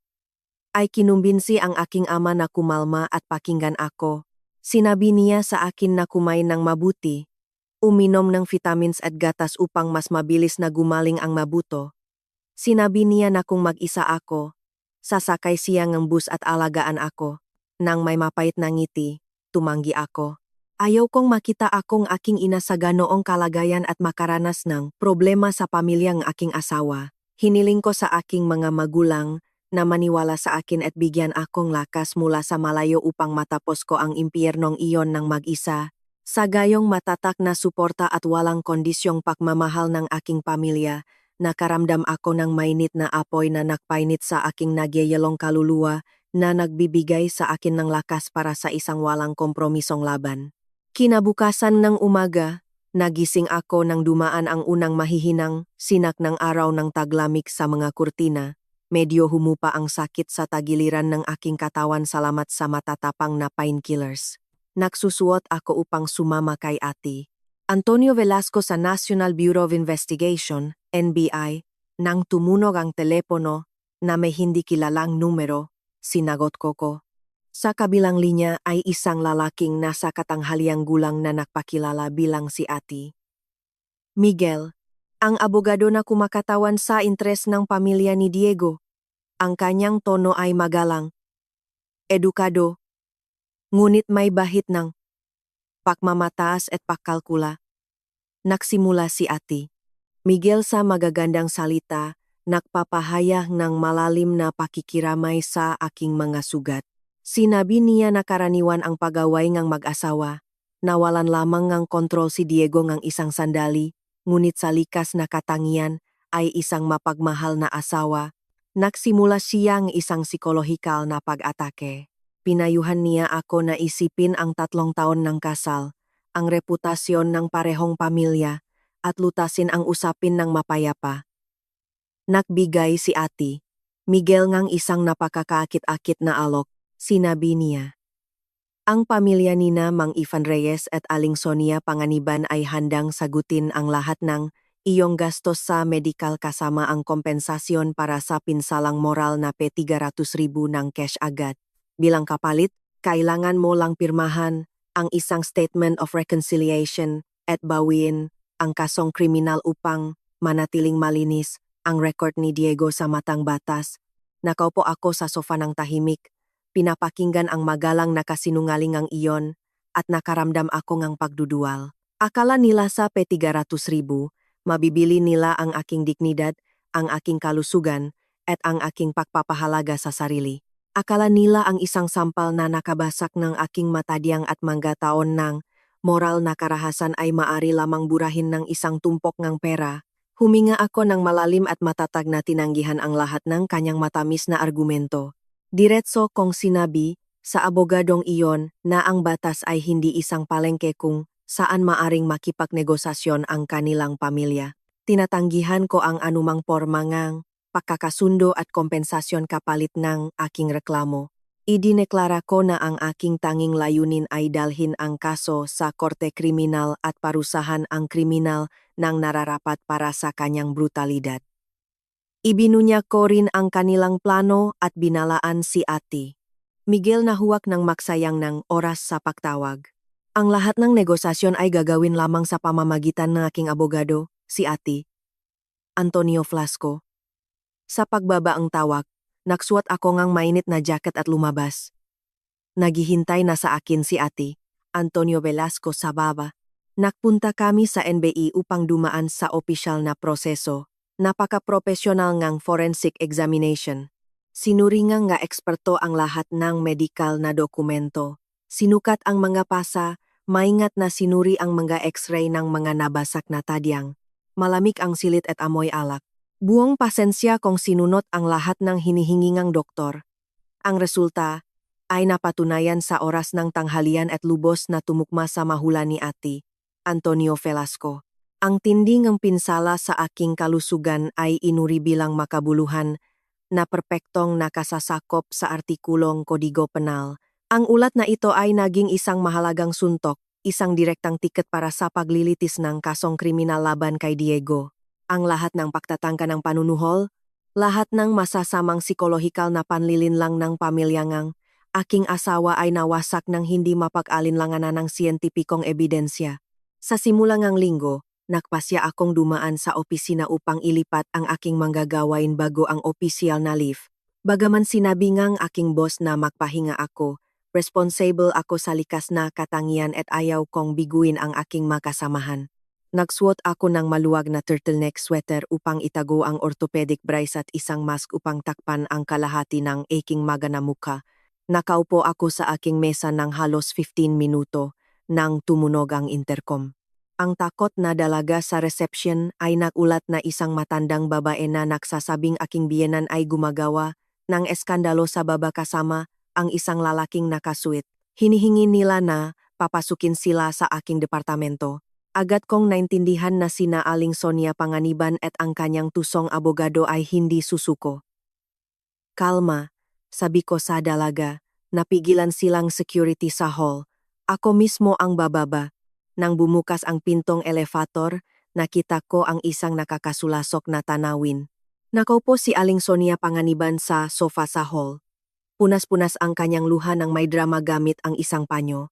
A: Ay kinumbinsi ang aking ama na kumalma at pakinggan ako. Sinabi niya sa akin na kumain ng mabuti, uminom ng vitamins at gatas upang mas mabilis na gumaling ang mabuto. Sinabi niya na kung mag-isa ako, sasakay siya ng bus at alagaan ako. Nang may mapait na ngiti, tumanggi ako. Ayaw kong makita akong aking ina sa ganoong kalagayan at makaranas ng problema sa pamilyang aking asawa. Hiniling ko sa aking mga magulang na maniwala sa akin at bigyan akong lakas mula sa malayo upang matapos ko ang impyernong iyon ng mag-isa. Sa gayong matatak na suporta at walang kondisyong pagmamahal ng aking pamilya, nakaramdam ako ng mainit na apoy na nakpainit sa aking nagyayalong kaluluwa na nagbibigay sa akin ng lakas para sa isang walang kompromisong laban. Kinabukasan ng umaga, nagising ako nang dumaan ang unang mahihinang sinak ng araw ng taglamig sa mga kurtina. Medyo humupa ang sakit sa tagiliran ng aking katawan salamat sa matatapang na painkillers. Nagsusuot ako upang sumama kay ate. Antonio Velasco sa National Bureau of Investigation, NBI, nang tumunog ang telepono na may hindi kilalang numero, sinagot ko. Sa kabilang linya ay isang lalaking nasa katanghaliang gulang na nagpakilala bilang si ate. Miguel, ang abogado na kumakatawan sa interes ng pamilya ni Diego. Ang kanyang tono ay magalang, edukado, ngunit may bahid ng pagmamataas at pagkalkula. Nagsimula si ate. Miguel sa magagandang salita, nagpapahayag ng malalim na pakikiramay sa aking mga sugat. Sinabi niya na karaniwan ang pagaway ng mag-asawa. Nawalan lamang ng kontrol si Diego ng isang sandali, ngunit sa likas na katangian ay isang mapagmahal na asawa. Nagsimula siyang isang psikolohikal na pag-atake. Pinayuhan niya ako na isipin ang 3 taon ng kasal, ang reputasyon ng parehong pamilya, at lutasin ang usapin ng mapayapa. Nagbigay si ate. Miguel ngang isang napakakaakit-akit na alok. Sinabi niya, ang pamilya nina Mang Ifan Reyes at Aling Sonia Panganiban ay handang sagutin ang lahat ng iyong gastos sa medikal kasama ang kompensasyon para sa pinsalang moral na ₱300,000 ng cash agad. Bilang kapalit, kailangan mo lang pirmahan ang isang statement of reconciliation at bawiin ang kasong kriminal upang manatiling malinis ang record ni Diego sa matang batas. Nakaupo ako sa sofa ng tahimik. Pinapakinggan ang magalang na kasinungalingang iyon at nakaramdam ako ng pagdudual. Akala nila sa ₱300,000, mabibili nila ang aking dignidad, ang aking kalusugan, at ang aking pagpapahalaga sa sarili. Akala nila ang isang sampal na nakabasak ng aking matadyang at manggataon ng moral na karahasan ay maari lamang burahin ng isang tumpok ng pera. Huminga ako ng malalim at matatag na tinanggihan ang lahat ng kanyang matamis na argumento. Diretso kong sinabi sa abogadong iyon na ang batas ay hindi isang palengke kung saan maaring makipagnegosasyon ang kanilang pamilya. Tinatanggihan ko ang anumang porma ng pagkakasundo at kompensasyon kapalit ng aking reklamo. Idineklara ko na ang aking tanging layunin ay dalhin ang kaso sa korte kriminal at parusahan ang kriminal ng nararapat para sa kanyang brutalidad. Ibinunya ko rin ang kanilang plano at binalaan si ate. Miguel nahuwak ng maksayang ng oras sa pagtawag. Ang lahat ng negosasyon ay gagawin lamang sa pamamagitan ng aking abogado, si ate. Antonio Velasco. Sa pagbaba ang tawag, nagsuot ako ng mainit na jacket at lumabas. Naghihintay na sa akin si ate, Antonio Velasco sa baba. Nagpunta kami sa NBI upang dumaan sa opisyal na proseso. Napaka-profesional ngang forensic examination. Sinuringang nga eksperto ang lahat ng medical na dokumento. Sinukat ang mga pasa, maingat na sinuri ang mga x-ray ng mga nabasak na tadyang. Malamig ang silit at amoy alak. Buong pasensya kung sinunot ang lahat ng hinihingingang doktor. Ang resulta ay napatunayan sa oras ng tanghalian at lubos na tumukma sa mahula ni ate, Antonio Velasco. Ang tinding ang pinsala sa aking kalusugan ay inuri bilang makabuluhan na perpektong nakasasakop sa artikulong Kodigo Penal. Ang ulat na ito ay naging isang mahalagang suntok, isang direktang tiket para sa paglilitis ng kasong kriminal laban kay Diego. Ang lahat ng pagtatangka ng panunuhol, Lahat ng masasamang psikolohikal na panlilinlang ng pamilyangang aking asawa ay nawasak ng hindi mapag-alinlanganan ng siyentipikong ebidensya. Sa simulangang linggo, nagpasya akong dumaan sa opisina upang ilipat ang aking manggagawain bago ang opisyal na leave. Bagaman sinabi ngang aking boss na magpahinga ako, responsible ako sa likas na katangian at ayaw kong biguin ang aking makasamahan. Nagsuot ako ng maluwag na turtleneck sweater upang itago ang orthopedic brace at isang mask upang takpan ang kalahati ng aking maga na mukha. Nakaupo ako sa aking mesa ng halos 15 minuto nang tumunog ang intercom. Ang takot na dalaga sa reception ay nagulat na isang matandang babae na nagsasabing aking biyenan ay gumagawa ng eskandalo sa baba kasama ang isang lalaking nakasuit. Hinihingi nila na papasukin sila sa aking departamento. Agad kong naintindihan na sina Aling Sonia Panganiban at ang kanyang tusong abogado ay hindi susuko. Kalma, sabi ko sa dalaga, napigilan silang security sa hall. Ako mismo ang bababa. Nang bumukas ang pintong elevator, nakita ko ang isang nakakasulasok na tanawin. Nakaupo si Aling Sonia Panganiban sa sofa sa hall. Punas-punas ang kanyang luha ng may drama gamit ang isang panyo.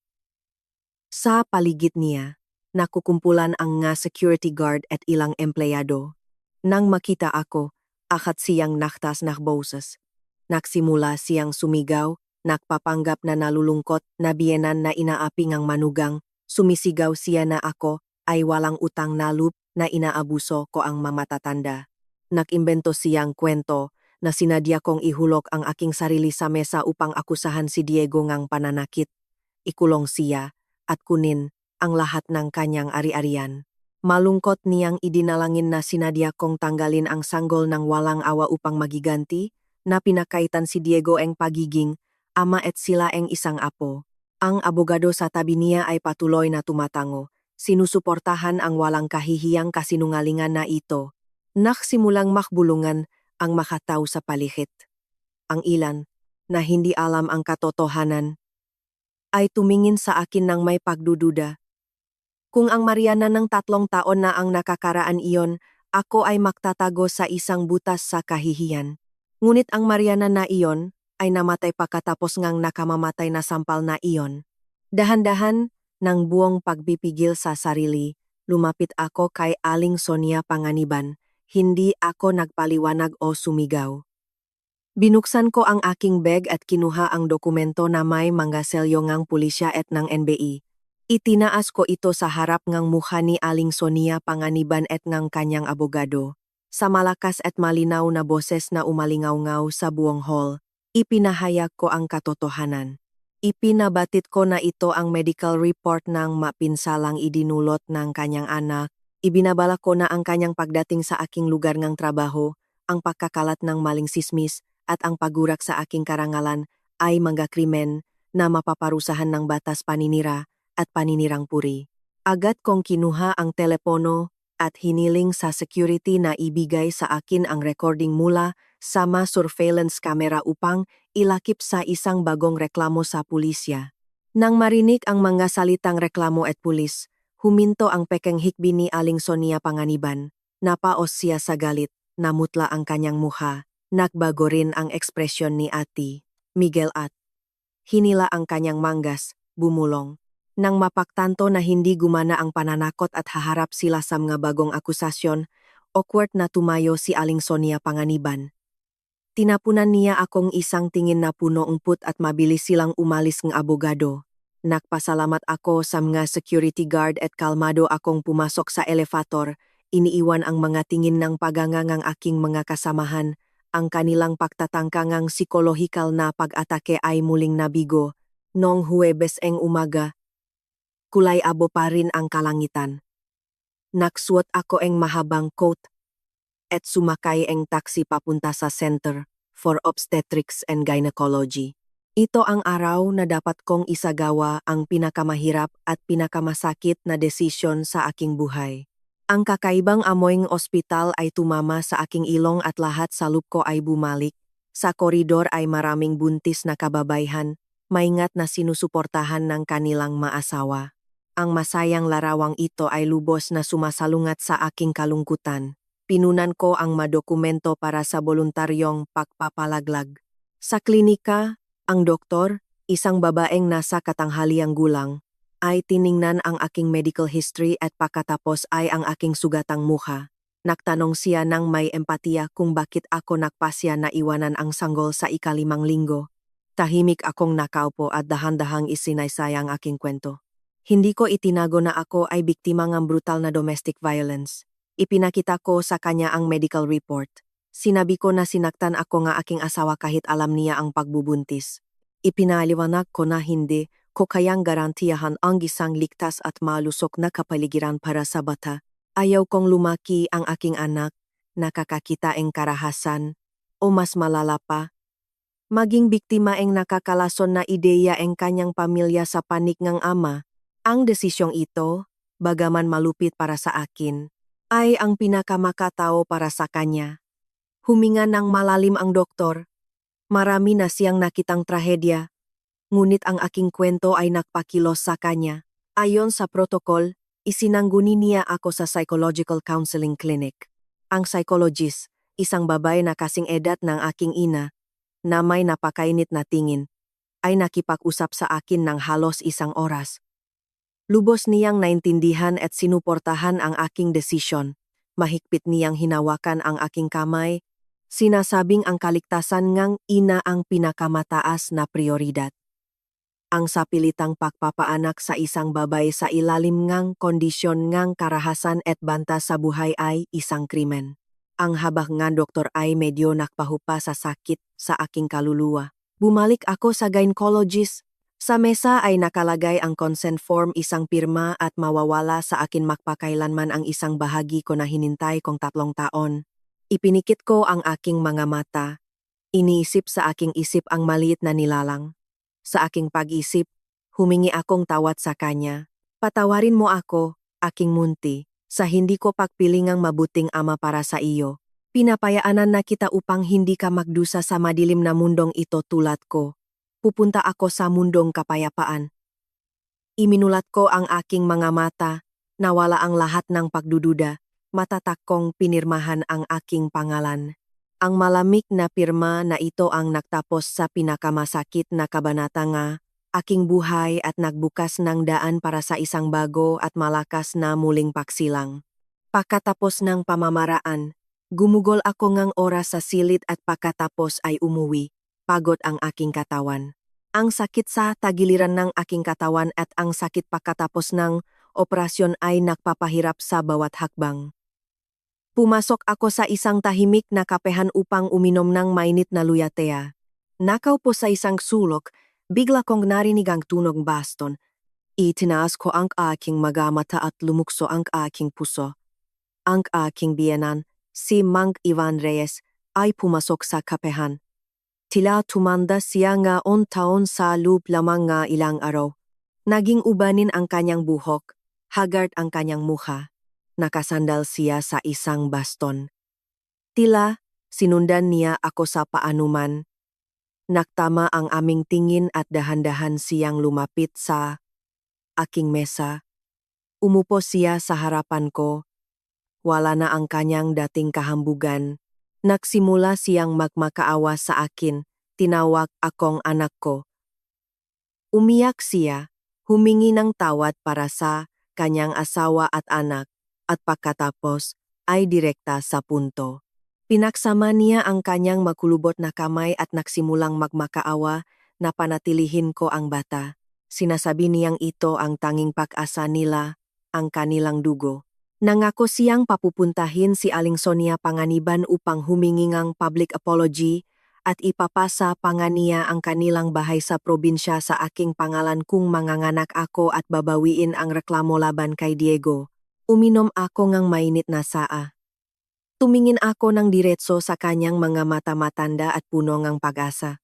A: Sa paligid niya, nakukumpulan ang nga security guard at ilang empleyado. Nang makita ako, akat siyang naktas na boses. Nagsimula siyang sumigaw, nagpapanggap na nalulungkot na biyenan na inaaping ang manugang, sumisigaw siya na ako ay walang utang na loob na inaabuso ko ang mamatatanda. Nakimbento siyang kwento na sinadya kong ihulog ang aking sarili sa mesa upang akusahan si Diego ngang pananakit. Ikulong siya at kunin ang lahat ng kanyang ari-arian. Malungkot niyang idinalangin na sinadya kong tanggalin ang sanggol ng walang awa upang magiganti, na pinakaitan si Diego ang pagiging ama at sila ang isang apo. Ang abogado sa tabi niya ay patuloy na tumatango, sinusuportahan ang walang kahihiyang kasinungalingan na ito. Naksimulang makbulungan ang makatao sa palihit. Ang ilan, na hindi alam ang katotohanan, ay tumingin sa akin ng may pagdududa. Kung ang Mariana ng 3 taon na ang nakakaraan iyon, ako ay magtatago sa isang butas sa kahihiyan. Ngunit ang Mariana na iyon ay namatay pagkatapos ngang nakamamatay na sampal na iyon. Dahan-dahan, ng buong pagpipigil sa sarili, lumapit ako kay Aling Sonia Panganiban. Hindi ako nagpaliwanag o sumigaw. Binuksan ko ang aking bag at kinuha ang dokumento na may mga selyo ngang pulisya at ng NBI. Itinaas ko ito sa harap ngang mukha ni Aling Sonia Panganiban at ngang kanyang abogado. Sa malakas at malinaw na boses na umalingaw-ngaw sa buong hall, ipinahayag ko ang katotohanan. Ipinabatid ko na ito ang medical report ng mapinsalang idinulot ng kanyang anak. Ibinabala ko na ang kanyang pagdating sa aking lugar ng trabaho, ang pagkakalat ng maling sismis at ang pagurak sa aking karangalan ay mga krimen na mapaparusahan ng batas paninira at paninirang puri. Agad kong kinuha ang telepono at hiniling sa security na ibigay sa akin ang recording mula sa surveillance camera upang ilakip sa isang bagong reklamo sa pulisya. Nang marinig ang mga salitang reklamo at pulis, huminto ang pekeng hikbi ni Aling Sonia Panganiban. Napaos siya sa galit, namutla ang kanyang mukha, nagbago rin ang ekspresyon ni Ate Miguel at hinila ang kanyang manggas, bumulong. Nang mapaktanto na hindi gumana ang pananakot at haharap sila sa mga bagong akusasyon, awkward na tumayo si Aling Sonia Panganiban. Tinapunan niya akong isang tingin na puno ng put at mabilis silang umalis ng abogado. Nagpasalamat ako sa mga security guard at kalmado akong pumasok sa elevator, iniiwan ang mga tingin ng pagangangang aking mga kasamahan, ang kanilang pagtatangkangang psikolohikal na pag-atake ay muling nabigo. Noong Huwebes ang umaga, kulay abo pa rin ang kalangitan. Nagsuot ako ang mahabang coat at sumakay ang taxi papunta sa Center for Obstetrics and Gynecology. Ito ang araw na dapat kong isagawa ang pinakamahirap at pinakamasakit na desisyon sa aking buhay. Ang kakaibang amoy ng ospital ay tumama sa aking ilong at lahat sa loob ko ay bumalik. Sa koridor ay maraming buntis na kababayhan, maingat na sinusuportahan ng kanilang maasawa. Ang masayang larawang ito ay lubos na sumasalungat sa aking kalungkutan. pinunan ko ang madokumento para sa voluntaryong pagpapalaglag. Sa klinika, ang doktor, isang babaeng nasa katanghaliang gulang, ay tiningnan ang aking medical history at pagkatapos ay ang aking sugatang mukha. Nagtanong siya ng may empatiya kung bakit ako nagpasya na iwanan ang sanggol sa ika-5 linggo. Tahimik akong nakaupo at dahan-dahang isinaysay ang aking kwento. Hindi ko itinago na ako ay biktima ng brutal na domestic violence. Ipinakita ko sa kanya ang medical report. Sinabi ko na sinaktan ako nga aking asawa kahit alam niya ang pagbubuntis. Ipinaliwanag ko na hindi ko kayang garantiyahan ang isang ligtas at malusok na kapaligiran para sa bata. Ayaw kong lumaki ang aking anak, nakakakita ang karahasan, o mas malala pa, maging biktima ang nakakalason na ideya ang kanyang pamilya sa panig ng ama. Ang desisyong ito, bagaman malupit para sa akin, ay ang pinakamakatao para sa kanya. Huminga ng malalim ang doktor. Marami na siyang nakitang trahedya, ngunit ang aking kwento ay nagpakilos sa kanya. Ayon sa protokol, isinangguni niya ako sa psychological counseling clinic. Ang psychologist, isang babae na kasing edad ng aking ina, na may napakainit na tingin, ay nakipag-usap sa akin ng halos 1 oras. Lubos niyang naintindihan at sinuportahan ang aking desisyon. Mahigpit niyang hinawakan ang aking kamay, sinasabing ang kaligtasan ngang ina ang pinakamataas na prioridad. Ang sapilitang pagpapaanak sa isang babae sa ilalim ngang kondisyon ngang karahasan at banta sa buhay ay isang krimen. Ang habang nga doktor ay medyo nakpahupa sa sakit sa aking kaluluwa. Bumalik ako sa gynecologist. Sa mesa ay nakalagay ang consent form, isang pirma at mawawala sa akin magpakailanman ang isang bahagi ko na hinintay kong 3 taon. Ipinikit ko ang aking mga mata. Iniisip sa aking isip ang maliit na nilalang. Sa aking pag-isip, humingi akong tawad sa kanya. Patawarin mo ako, aking munti, sa hindi ko pagpilingang mabuting ama para sa iyo. Pinapayaanan na kita upang hindi ka magdusa sa madilim na mundong ito tulad ko. Pupunta ako sa mundong kapayapaan. Iminulat ko ang aking mga mata, nawala ang lahat ng pagdududa, matatak kong pinirmahan ang aking pangalan. Ang malamig na pirma na ito ang nagtapos sa pinakamasakit na kabanata nga, aking buhay at nagbukas ng daan para sa isang bago at malakas na muling pagsilang. Pagkatapos ng pamamaraan, gumugol ako ngang oras sa silid at pagkatapos ay umuwi. Pagod ang aking katawan. Ang sakit sa tagiliran ng aking katawan at ang sakit pagkatapos ng operasyon ay nagpapahirap sa bawat hakbang. Pumasok ako sa isang tahimik na kapehan upang uminom ng mainit na luyatea. Nakaupo sa isang sulok, bigla kong narinig ang tunog baston. Itinaas ko ang aking mga mata at lumukso ang aking puso. Ang aking biyenan, si Mang Ivan Reyes, ay pumasok sa kapehan. Tila tumanda siya nga taon sa loob lamang nga ilang araw. Naging ubanin ang kanyang buhok, haggard ang kanyang mukha. Nakasandal siya sa isang baston. Tila, sinundan niya ako sa paanuman. Naktama ang aming tingin at dahan-dahan siyang lumapit sa aking mesa. Umupo siya sa harapan ko. Wala na ang kanyang dating kahambugan. Nagsimula siyang magmakaawa sa akin, tinawag akong anak ko. Umiyak siya, humingi ng tawad para sa kanyang asawa at anak, at pagkatapos ay direkta sa punto. Pinaksama niya ang kanyang makulubot na kamay at nagsimulang magmakaawa na panatilihin ko ang bata. Sinasabi niyang ito ang tanging pag-asa nila, ang kanilang dugo. Nangako siyang papupuntahin si Aling Sonia Panganiban upang humingi ng public apology at ipapasa panganiya ang kanilang bahay sa probinsya sa aking pangalan kung manganganak ako at babawiin ang reklamo laban kay Diego. Uminom ako ng mainit na saa. Tumingin ako ng diretso sa kanyang mga mata matanda at puno ng pag-asa.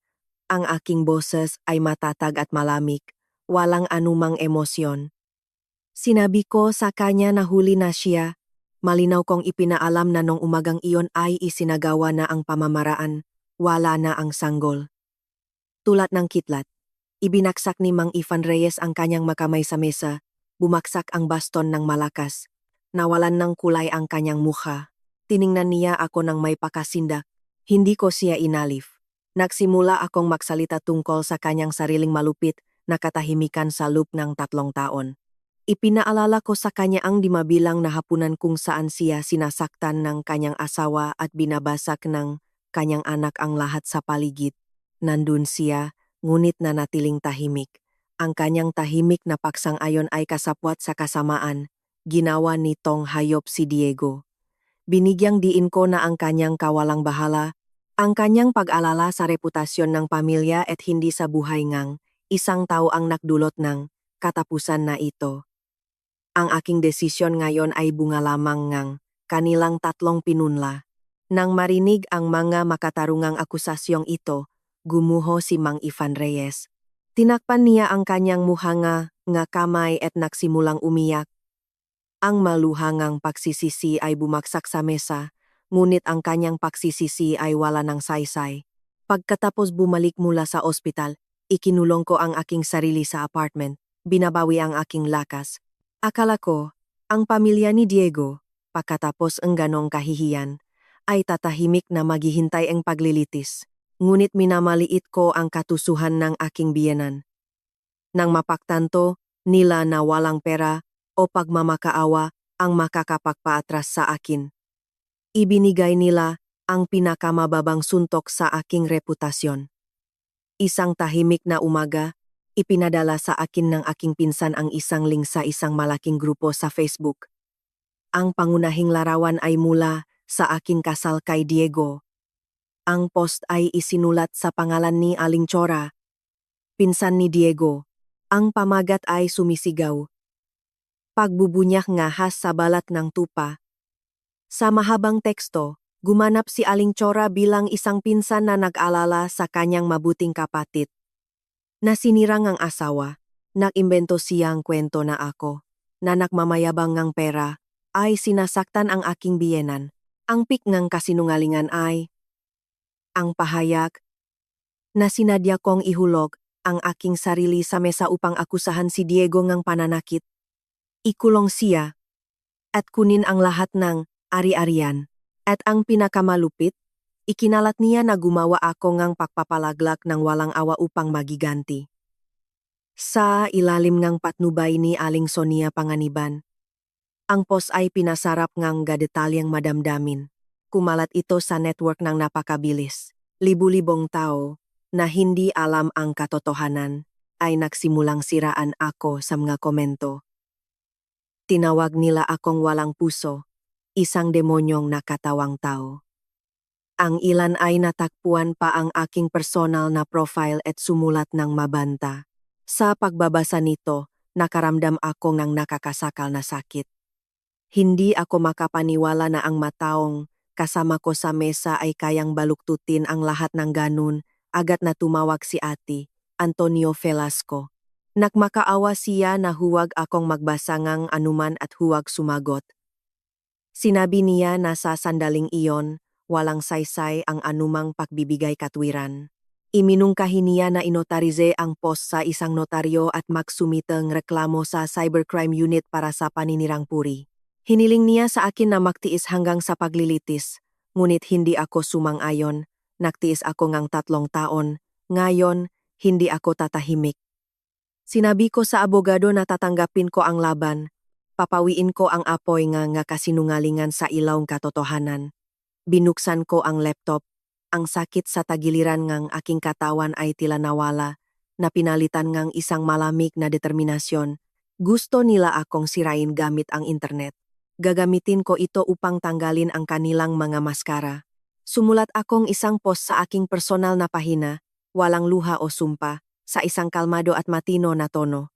A: Ang aking boses ay matatag at malamig, walang anumang emosyon. Sinabi ko sa kanya na huli na siya. Malinaw kong ipinaalam na nung umagang iyon ay isinagawa na ang pamamaraan, wala na ang sanggol. Tulad ng kitlat, ibinaksak ni Mang Ivan Reyes ang kanyang makamay sa mesa, bumaksak ang baston ng malakas, nawalan ng kulay ang kanyang mukha. tiningnan niya ako ng may pakasindak. Hindi ko siya inalif. Nagsimula akong magsalita tungkol sa kanyang sariling malupit na katahimikan sa loob ng 3 taon. Ipinaalala ko sa kanya ang 5 na hapunan kung saan siya sinasaktan ng kanyang asawa at binabasak ng kanyang anak ang lahat sa paligid. Nandun siya, ngunit nanatiling tahimik. Ang kanyang tahimik na pagsang-ayon ay kasapwat sa kasamaan. Ginawa nitong hayop si Diego. Binigyang diin ko na ang kanyang kawalang bahala, ang kanyang pag-alala sa reputasyon ng pamilya at hindi sa buhay ngang isang tao ang nakdulot ng katapusan na ito. Ang aking desisyon ngayon ay bunga lamang ngang kanilang 3 pinunla. Nang marinig ang mga makatarungang akusasyong ito, gumuho si Mang Ivan Reyes. Tinakpan niya ang kanyang muhanga nga kamay at nagsimulang umiyak. Ang maluhangang pagsisisi ay bumaksak sa mesa, ngunit ang kanyang pagsisisi ay wala ng saysay. Pagkatapos bumalik mula sa ospital, ikinulong ko ang aking sarili sa apartment, binabawi ang aking lakas. Akala ko, ang pamilya ni Diego, pagkatapos ang ganong kahihiyan, ay tatahimik na maghihintay ang paglilitis. Ngunit minamaliit ko ang katusuhan ng aking biyenan. Nang mapaktanto nila na walang pera o pagmamakaawa ang makakapagpaatras sa akin. Ibinigay nila ang pinakamababang suntok sa aking reputasyon. Isang tahimik na umaga, ipinadala sa akin ng aking pinsan ang isang link sa isang malaking grupo sa Facebook. Ang pangunahing larawan ay mula sa aking kasal kay Diego. Ang post ay isinulat sa pangalan ni Aling Chora, pinsan ni Diego. Ang pamagat ay sumisigaw. Pagbubunyak ngahas sa balat ng tupa. Sa mahabang teksto, gumanap si Aling Chora bilang isang pinsan na nag-alala sa kanyang mabuting kapatid. Nasinirang ang asawa, nag-imbento siyang kwento na ako, na nagmamayabang ngang pera, ay sinasaktan ang aking biyenan. Ang pik ng kasinungalingan ay ang pahayag na sinadya kong ihulog ang aking sarili sa mesa upang akusahan si Diego ng pananakit. Ikulong siya at kunin ang lahat ng ari-arian. At ang pinakamalupit, ikinalat niya na gumawa ako ngang pagpapalaglak ng walang awa upang magiganti. Sa ilalim ng patnubay ni Aling Sonia Panganiban, ang post ay pinasarap ngang gadetalyang madamdamin. Kumalat ito sa network ng napakabilis. Libu-libong tao na hindi alam ang katotohanan ay nagsimulang siraan ako sa mga komento. Tinawag nila akong walang puso, isang demonyong nakatawang tao. Ang ilan ay natakpuan pa ang aking personal na profile at sumulat ng mabanta. Sa pagbabasa nito, nakaramdam ako ng nakakasakal na sakit. Hindi ako makapaniwala na ang mataong kasama ko sa mesa ay kayang baluktutin ang lahat ng ganun, agad na tumawag si Ate, Antonio Velasco. Nagmakaawa siya na huwag akong magbasa ngang anuman at huwag sumagot. Sinabi niya na sa sandaling iyon, walang saysay ang anumang pagbibigay katwiran. Iminungkahi niya na inotarize ang post sa isang notaryo at magsumitang reklamo sa Cybercrime Unit para sa paninirang puri. Hiniling niya sa akin na magtiis hanggang sa paglilitis, ngunit hindi ako sumang-ayon. Nagtiis ako ngang 3 taon, ngayon hindi ako tatahimik. Sinabi ko sa abogado na tatanggapin ko ang laban, papawiin ko ang apoy nga kasinungalingan sa ilawng katotohanan. Binuksan ko ang laptop, ang sakit sa tagiliran ngang aking katawan ay tila nawala, na pinalitan ngang isang malamig na determinasyon. Gusto nila akong sirain gamit ang internet. Gagamitin ko ito upang tanggalin ang kanilang mga maskara. Sumulat akong isang post sa aking personal na pahina, walang luha o sumpa, sa isang kalmado at matino na tono.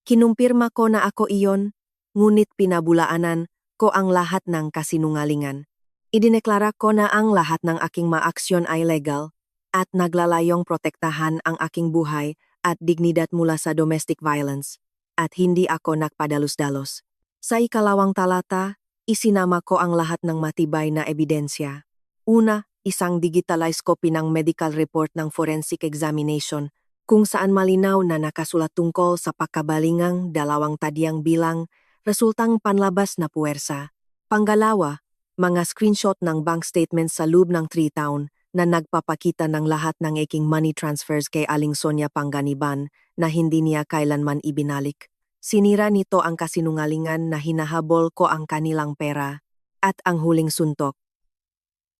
A: Kinumpirma ko na ako iyon, ngunit pinabulaanan ko ang lahat ng kasinungalingan. Idineklara ko na ang lahat ng aking maaksyon ay legal at naglalayong protektahan ang aking buhay at dignidad mula sa domestic violence at hindi ako nagpadalos-dalos. Sa 2 talata, isinama ko ang lahat ng matibay na ebidensya. Una, isang digitalized copy ng medical report ng forensic examination kung saan malinaw na nakasulat tungkol sa pagkabalingang 2 tadyang bilang resultang panlabas na puwersa. Pangalawa, Mga screenshot ng bank statement sa loob ng 3 taon na nagpapakita ng lahat ng aking money transfers kay Aling Sonia Panganiban na hindi niya kailanman ibinalik. Sinira nito ang kasinungalingan na hinahabol ko ang kanilang pera. At ang huling suntok.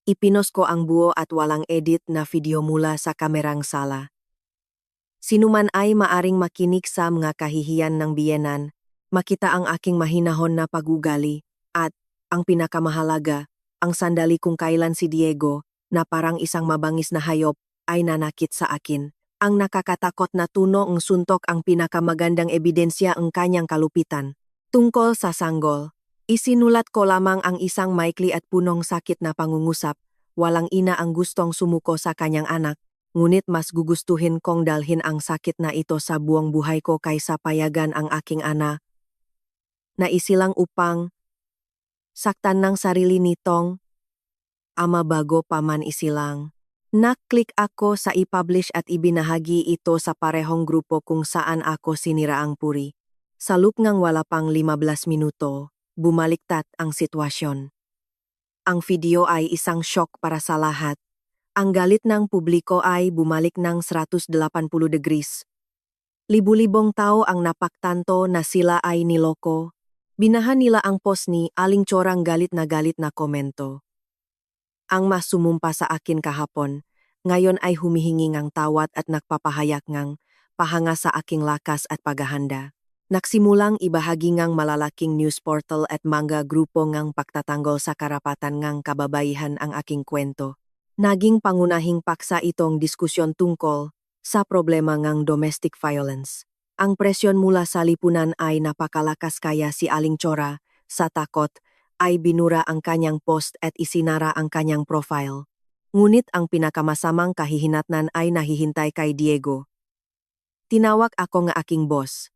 A: Ipinos ko ang buo at walang edit na video mula sa kamerang sala. Sinuman ay maaring makinig sa mga kahihiyan ng biyenan, makita ang aking mahinahon na pagugali, at, ang pinakamahalaga, ang sandali kung kailan si Diego, na parang isang mabangis na hayop, ay nanakit sa akin. Ang nakakatakot na tuno ng suntok ang pinakamagandang ebidensya ang kanyang kalupitan. Tungkol sa sanggol, isinulat ko lamang ang isang maikli at punong sakit na pangungusap. Walang ina ang gustong sumuko sa kanyang anak, ngunit mas gugustuhin kong dalhin ang sakit na ito sa buong buhay ko kaysa payagan ang aking anak na isilang upang saktan ng sarili nitong ama bago pa man isilang. Naklik ako sa i-publish at ibinahagi ito sa parehong grupo kung saan ako siniraang puri. Sa loop ngang wala pang 15 minuto, bumaliktad ang sitwasyon. Ang video ay isang shock para sa lahat. Ang galit ng publiko ay bumalik ng 180 degrees. Libu-libong tao ang napaktanto na sila ay niloko. Binahan nila ang post ni Aling Chorang galit na komento. Ang mas sumumpa sa akin kahapon, ngayon ay humihingi ngang tawad at nagpapahayak ngang pahanga sa aking lakas at paghahanda. Nagsimulang ibahagi ngang malalaking news portal at mga grupo ngang pagtatanggol sa karapatan ngang kababaihan ang aking kwento. Naging pangunahing paksa itong diskusyon tungkol sa problema ngang domestic violence. Ang presyon mula sa lipunan ay napakalakas kaya si Aling Chora, sa takot, ay binura ang kanyang post at isinara ang kanyang profile. Ngunit ang pinakamasamang kahihinatnan ay nahihintay kay Diego. Tinawag ako nga aking boss.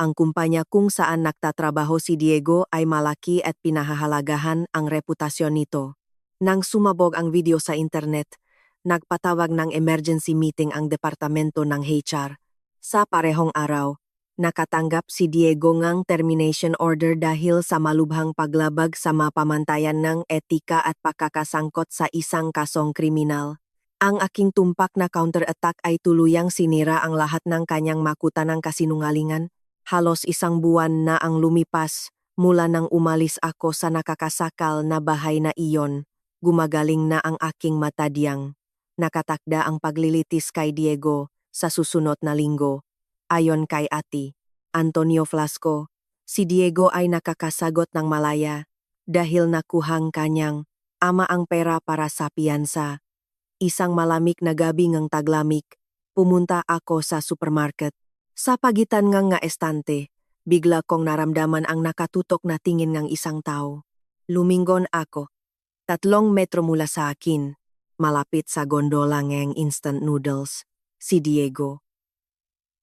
A: Ang kumpanya kung saan nagtatrabaho si Diego ay malaki at pinahahalagahan ang reputasyon nito. Nang sumabog ang video sa internet, nagpatawag ng emergency meeting ang departamento ng HR. Sa parehong araw, nakatanggap si Diego ngang termination order dahil sa malubhang paglabag sa mapamantayan ng etika at pagkakasangkot sa isang kasong kriminal. Ang aking tumpak na counter-attack ay tuluyang sinira ang lahat ng kanyang makutanang kasinungalingan. Halos isang buwan na ang lumipas mula nang umalis ako sa nakakasakal na bahay na iyon. Gumagaling na ang aking matadiyang. Nakatakda ang paglilitis kay Diego sa susunod na linggo. Ayon kay Ati Antonio Flasco, si Diego ay nakakasagot ng malaya dahil nakuhang kanyang ama ang pera para sa piyansa. Isang malamig na gabi ngang taglamig, pumunta ako sa supermarket. Sa pagitan nga estante, bigla kong naramdaman ang nakatutok na tingin ng isang tao. Lumingon ako. 3 metro mula sa akin, malapit sa gondola ng instant noodles, si Diego.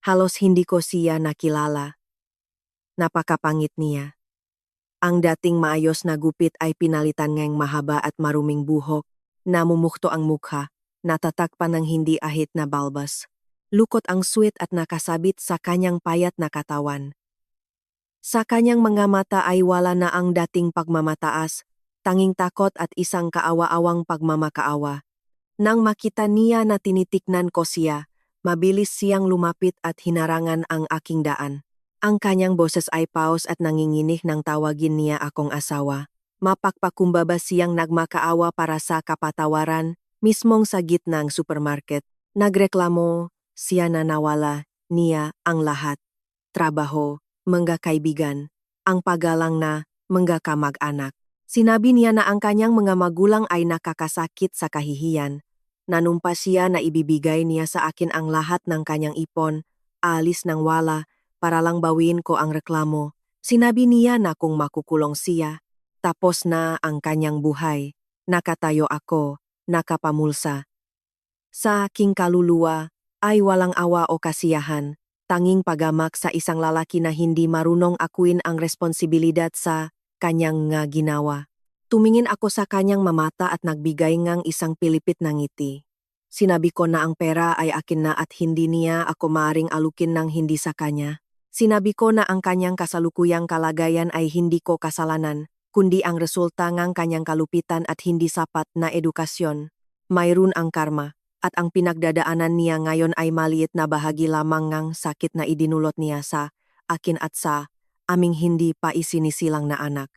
A: Halos hindi ko siya nakilala. Napakapangit niya. Ang dating maayos na gupit ay pinalitan ng mahaba at maruming buhok, namumukto ang mukha, natatakpan ng hindi ahit na balbas. Lukot ang sweat at nakasabit sa kanyang payat na katawan. Sa kanyang mga mata ay wala na ang dating pagmamataas, tanging takot at isang kaawa-awang pagmamakaawa. Nang makita niya na tinitiknan ko siya, mabilis siyang lumapit at hinarangan ang aking daan. Ang kanyang boses ay paus at nanginginig nang tawagin niya akong asawa. Mapagpakumbaba siyang nagmakaawa para sa kapatawaran, mismong sa gitnang supermarket. Nagreklamo, siya na nawala, niya ang lahat. Trabaho, mga kaibigan, ang pagalang na, mga kamag-anak. Sinabi niya na ang kanyang mga magulang ay nakakasakit sa kahihiyan. Nanumpa siya na ibibigay niya sa akin ang lahat ng kanyang ipon, alis ng wala, para lang bawin ko ang reklamo. Sinabi niya na kung makukulong siya, tapos na ang kanyang buhay. Nakatayo ako, nakapamulsa. Sa aking kaluluwa, ay walang awa o kasiyahan, tanging pagamak sa isang lalaki na hindi marunong akuin ang responsibilidad sa kanyang nga ginawa. Tumingin ako sa kanyang mamata at nagbigay ngang isang pilipit na ngiti. Sinabi ko na ang pera ay akin na at hindi niya ako maaring alukin ng hindi sa kanya. Sinabi ko na ang kanyang kasalukuyang kalagayan ay hindi ko kasalanan, kundi ang resulta ng kanyang kalupitan at hindi sapat na edukasyon. Mayroon ang karma, at ang pinagdadaanan niya ngayon ay maliit na bahagi lamang ng sakit na idinulot niya sa akin at sa aming hindi pa isinisilang na anak.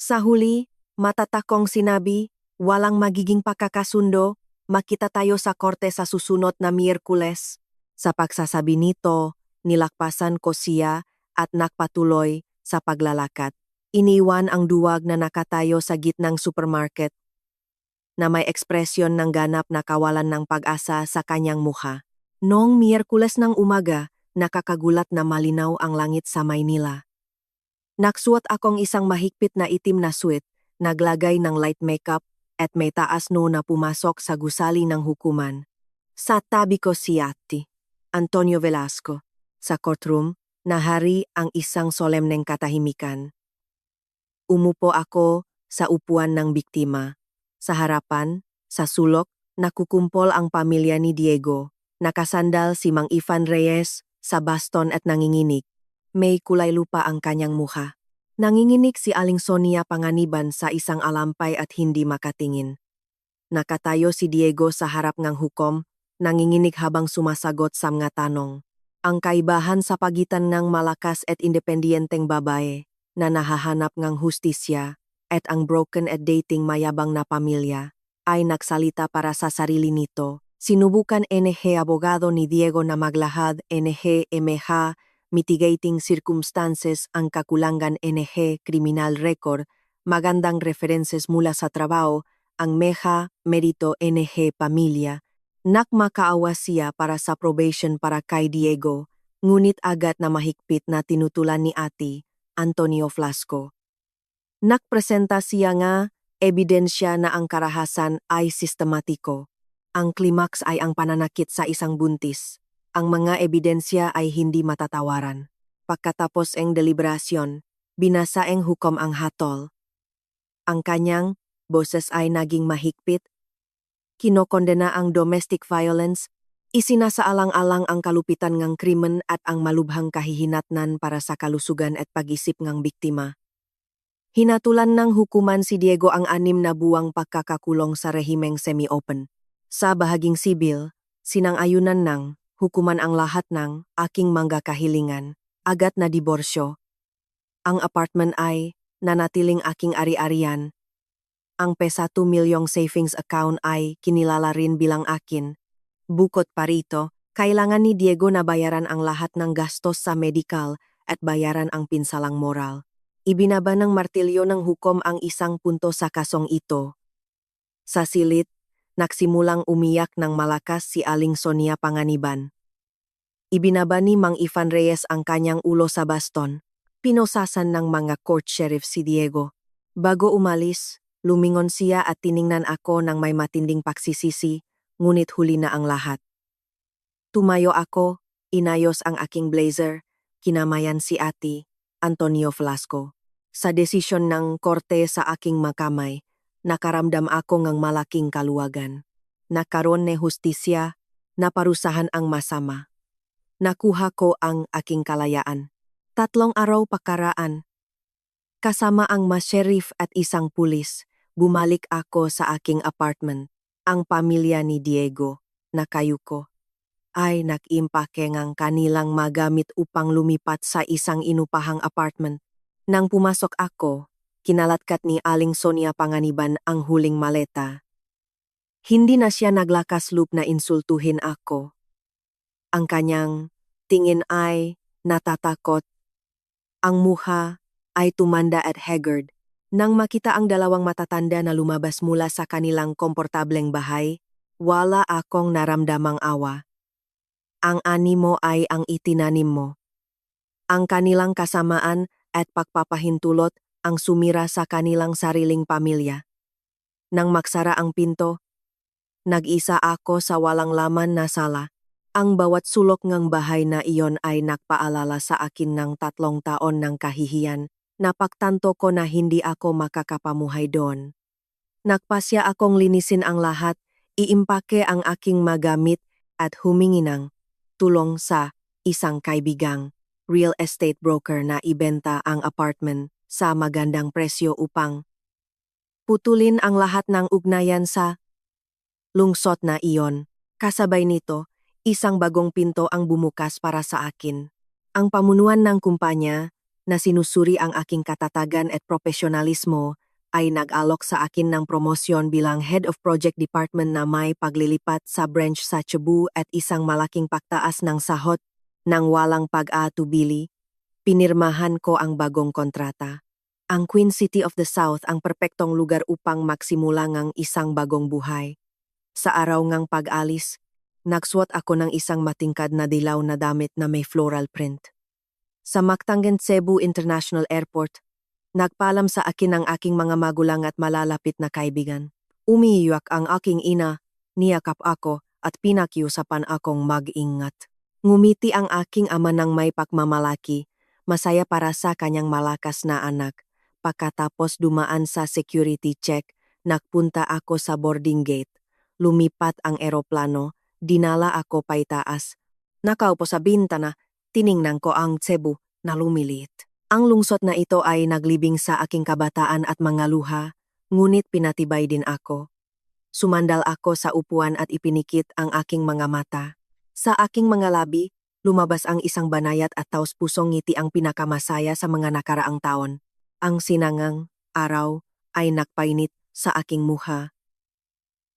A: Sa huli, matatakong sinabi, walang magiging pagkakasundo, makita tayo sa korte sa susunod na Miyerkules. Sa pagsasabi nito, nilakpasan ko siya at nakpatuloy sa paglalakad. Iniwan ang duwag na nakatayo sa gitnang supermarket na may ekspresyon ng ganap na kawalan ng pag-asa sa kanyang mukha. Noong Miyerkules ng umaga, nakakagulat na malinaw ang langit sa Maynila. Naksuot akong isang mahigpit na itim na suit, naglagay ng light makeup at may taas no na pumasok sa gusali ng hukuman. Sa tabi ko si Ate Antonio Velasco. Sa courtroom, nahari ang isang solemneng katahimikan. Umupo ako sa upuan ng biktima. Sa harapan, sa sulok, nakukumpol ang pamilya ni Diego. Nakasandal si Mang Ifan Reyes sa baston at nanginginig. May kulay lupa ang kanyang mukha. Nanginginig si Aling Sonia Panganiban sa isang alampay at hindi makatingin. Nakatayo si Diego sa harap ng hukom, nanginginig habang sumasagot sa mga tanong. Ang kaibahan sa pagitan ng malakas at independiyenteng babae na nahahanap ng hustisya at ang broken at dating mayabang na pamilya ay nagsalita para sa sarili nito. Sinubukan NG abogado ni Diego na maglahad NG-MH mitigating circumstances ang kakulangan NG criminal record, magandang references mula sa trabaho, ang MEHA merito NG pamilya. Nakmakaawa siya para sa probation para kay Diego, ngunit agad na mahigpit na tinutulan ni Ate Antonio Velasco. Nakpresenta siya nga ebidensya na ang karahasan ay sistematiko. Ang klimaks ay ang pananakit sa isang buntis. Ang mga ebidensya ay hindi matatawaran. Pagkatapos ang deliberasyon, binasa ang hukom ang hatol. Ang kanyang boses ay naging mahigpit. Kinokondena ang domestic violence, isinasaalang-alang ang kalupitan ng krimen at ang malubhang kahihinatnan para sa kalusugan at pag-isip ng biktima. Hinatulan ng hukuman si Diego ang 6 na buwang pagkakakulong sa rehimeng semi-open. Sa bahaging sibil, sinang-ayunan ng hukuman ang lahat ng aking mga kahilingan, agad na diborsyo. Ang apartment ay nanatiling aking ari-arian. Ang ₱1 milyong savings account ay kinilala rin bilang akin. Bukod pa rito, kailangan ni Diego na bayaran ang lahat ng gastos sa medical at bayaran ang pinsalang moral. Ibinaba ng martilyo ng hukom ang isang punto sa kasong ito. Sa silid, nagsimulang umiyak ng malakas si Aling Sonia Panganiban. Ibinaba ni Mang Ifan Reyes ang kanyang ulo sa baston. Pinosasan ng mga court sheriff si Diego. Bago umalis, lumingon siya at tiningnan ako ng may matinding pagsisisi, ngunit huli na ang lahat. Tumayo ako, inayos ang aking blazer, kinamayan si Ate Antonio Velasco. Sa desisyon ng korte sa aking makamay, nakaramdam ako ng malaking kaluwagan. Nakaroon ni hustisya, naparusahan ang masama. Nakuha ko ang aking kalayaan. 3 araw pakaraan. Kasama ang sheriff at isang pulis, bumalik ako sa aking apartment. Ang pamilya ni Diego, nakayuko, ay nag-impake ng kanilang magamit upang lumipat sa isang inupahang apartment. Nang pumasok ako, kinalatkat ni Aling Sonia Panganiban ang huling maleta. Hindi na siya naglakas loob na insultuhin ako. Ang kanyang tingin ay natatakot. Ang mukha ay tumanda at haggard. Nang makita ang 2 matatanda na lumabas mula sa kanilang komportableng bahay, wala akong naramdamang awa. Ang animo ay ang itinanim mo. Ang kanilang kasamaan at pagpapahintulot ang sumira sa kanilang sariling pamilya. Nang maksara ang pinto, nag-isa ako sa walang laman na sala. Ang bawat sulok ng bahay na iyon ay nagpaalala sa akin ng 3 taon ng kahihiyan. Napagtanto ko na hindi ako makakapamuhay doon. Nagpasya akong linisin ang lahat, iimpake ang aking magamit at humingi ng tulong sa isang kaibigang real estate broker na ibenta ang apartment sa magandang presyo upang putulin ang lahat ng ugnayan sa lungsod na iyon. Kasabay nito, isang bagong pinto ang bumukas para sa akin. Ang pamunuan ng kumpanya na sinusuri ang aking katatagan at profesionalismo ay nag-alok sa akin ng promosyon bilang Head of Project Department na may paglilipat sa branch sa Cebu at isang malaking pagtaas ng sahot nang walang pag-aatubili. Pinirmahan ko ang bagong kontrata. Ang Queen City of the South ang perpektong lugar upang magsimula ng isang bagong buhay. Sa araw ngang pag-alis, nagsuot ako ng isang matingkad na dilaw na damit na may floral print. Sa Mactangan Cebu International Airport, nagpaalam sa akin ang aking mga magulang at malalapit na kaibigan. Umiiyak ang aking ina, niyakap ako at pinakiusapan akong mag-ingat. Ngumiti ang aking ama ng may pagmamalaki, masaya para sa kanyang malakas na anak. Pagkatapos dumaan sa security check, nagpunta ako sa boarding gate. Lumipat ang eroplano, dinala ako paitaas. Nakaupo sa bintana, tiningnan ko ang Cebu na lumiliit. Ang lungsod na ito ay naglibing sa aking kabataan at mga luha, ngunit pinatibay din ako. Sumandal ako sa upuan at ipinikit ang aking mga mata. Sa aking mga labi, lumabas ang isang banayat at taos-pusong ngiti ang pinakamasaya sa mga nakaraang taon. Ang sinangang araw ay nagpainit sa aking muha.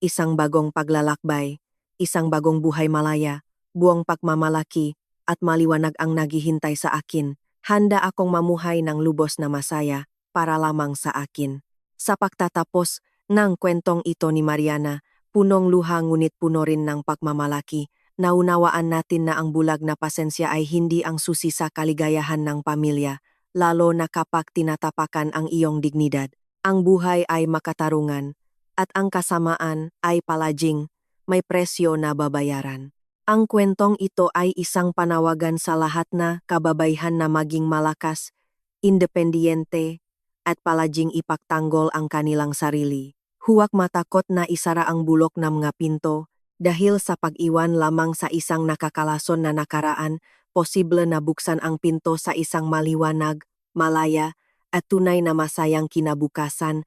A: Isang bagong paglalakbay, isang bagong buhay malaya, buong pagmamalaki at maliwanag ang naghihintay sa akin. Handa akong mamuhay ng lubos na masaya para lamang sa akin. Sa pagtatapos ng kwentong ito ni Mariana, punong luha ngunit puno rin ng pagmamalaki, naunawaan natin na ang bulag na pasensya ay hindi ang susi sa kaligayahan ng pamilya, lalo na kapag tinatapakan ang iyong dignidad. Ang buhay ay makatarungan, at ang kasamaan ay palaging may presyo na babayaran. Ang kwentong ito ay isang panawagan sa lahat na kababaihan na maging malakas, independyente, at palaging ipagtanggol ang kanilang sarili. Huwag matakot na isara ang bulok ng mga pinto, dahil sa pag-iwan lamang sa isang nakakalason na nakaraan, posible na buksan ang pinto sa isang maliwanag, malaya, at tunay na masayang kinabukasan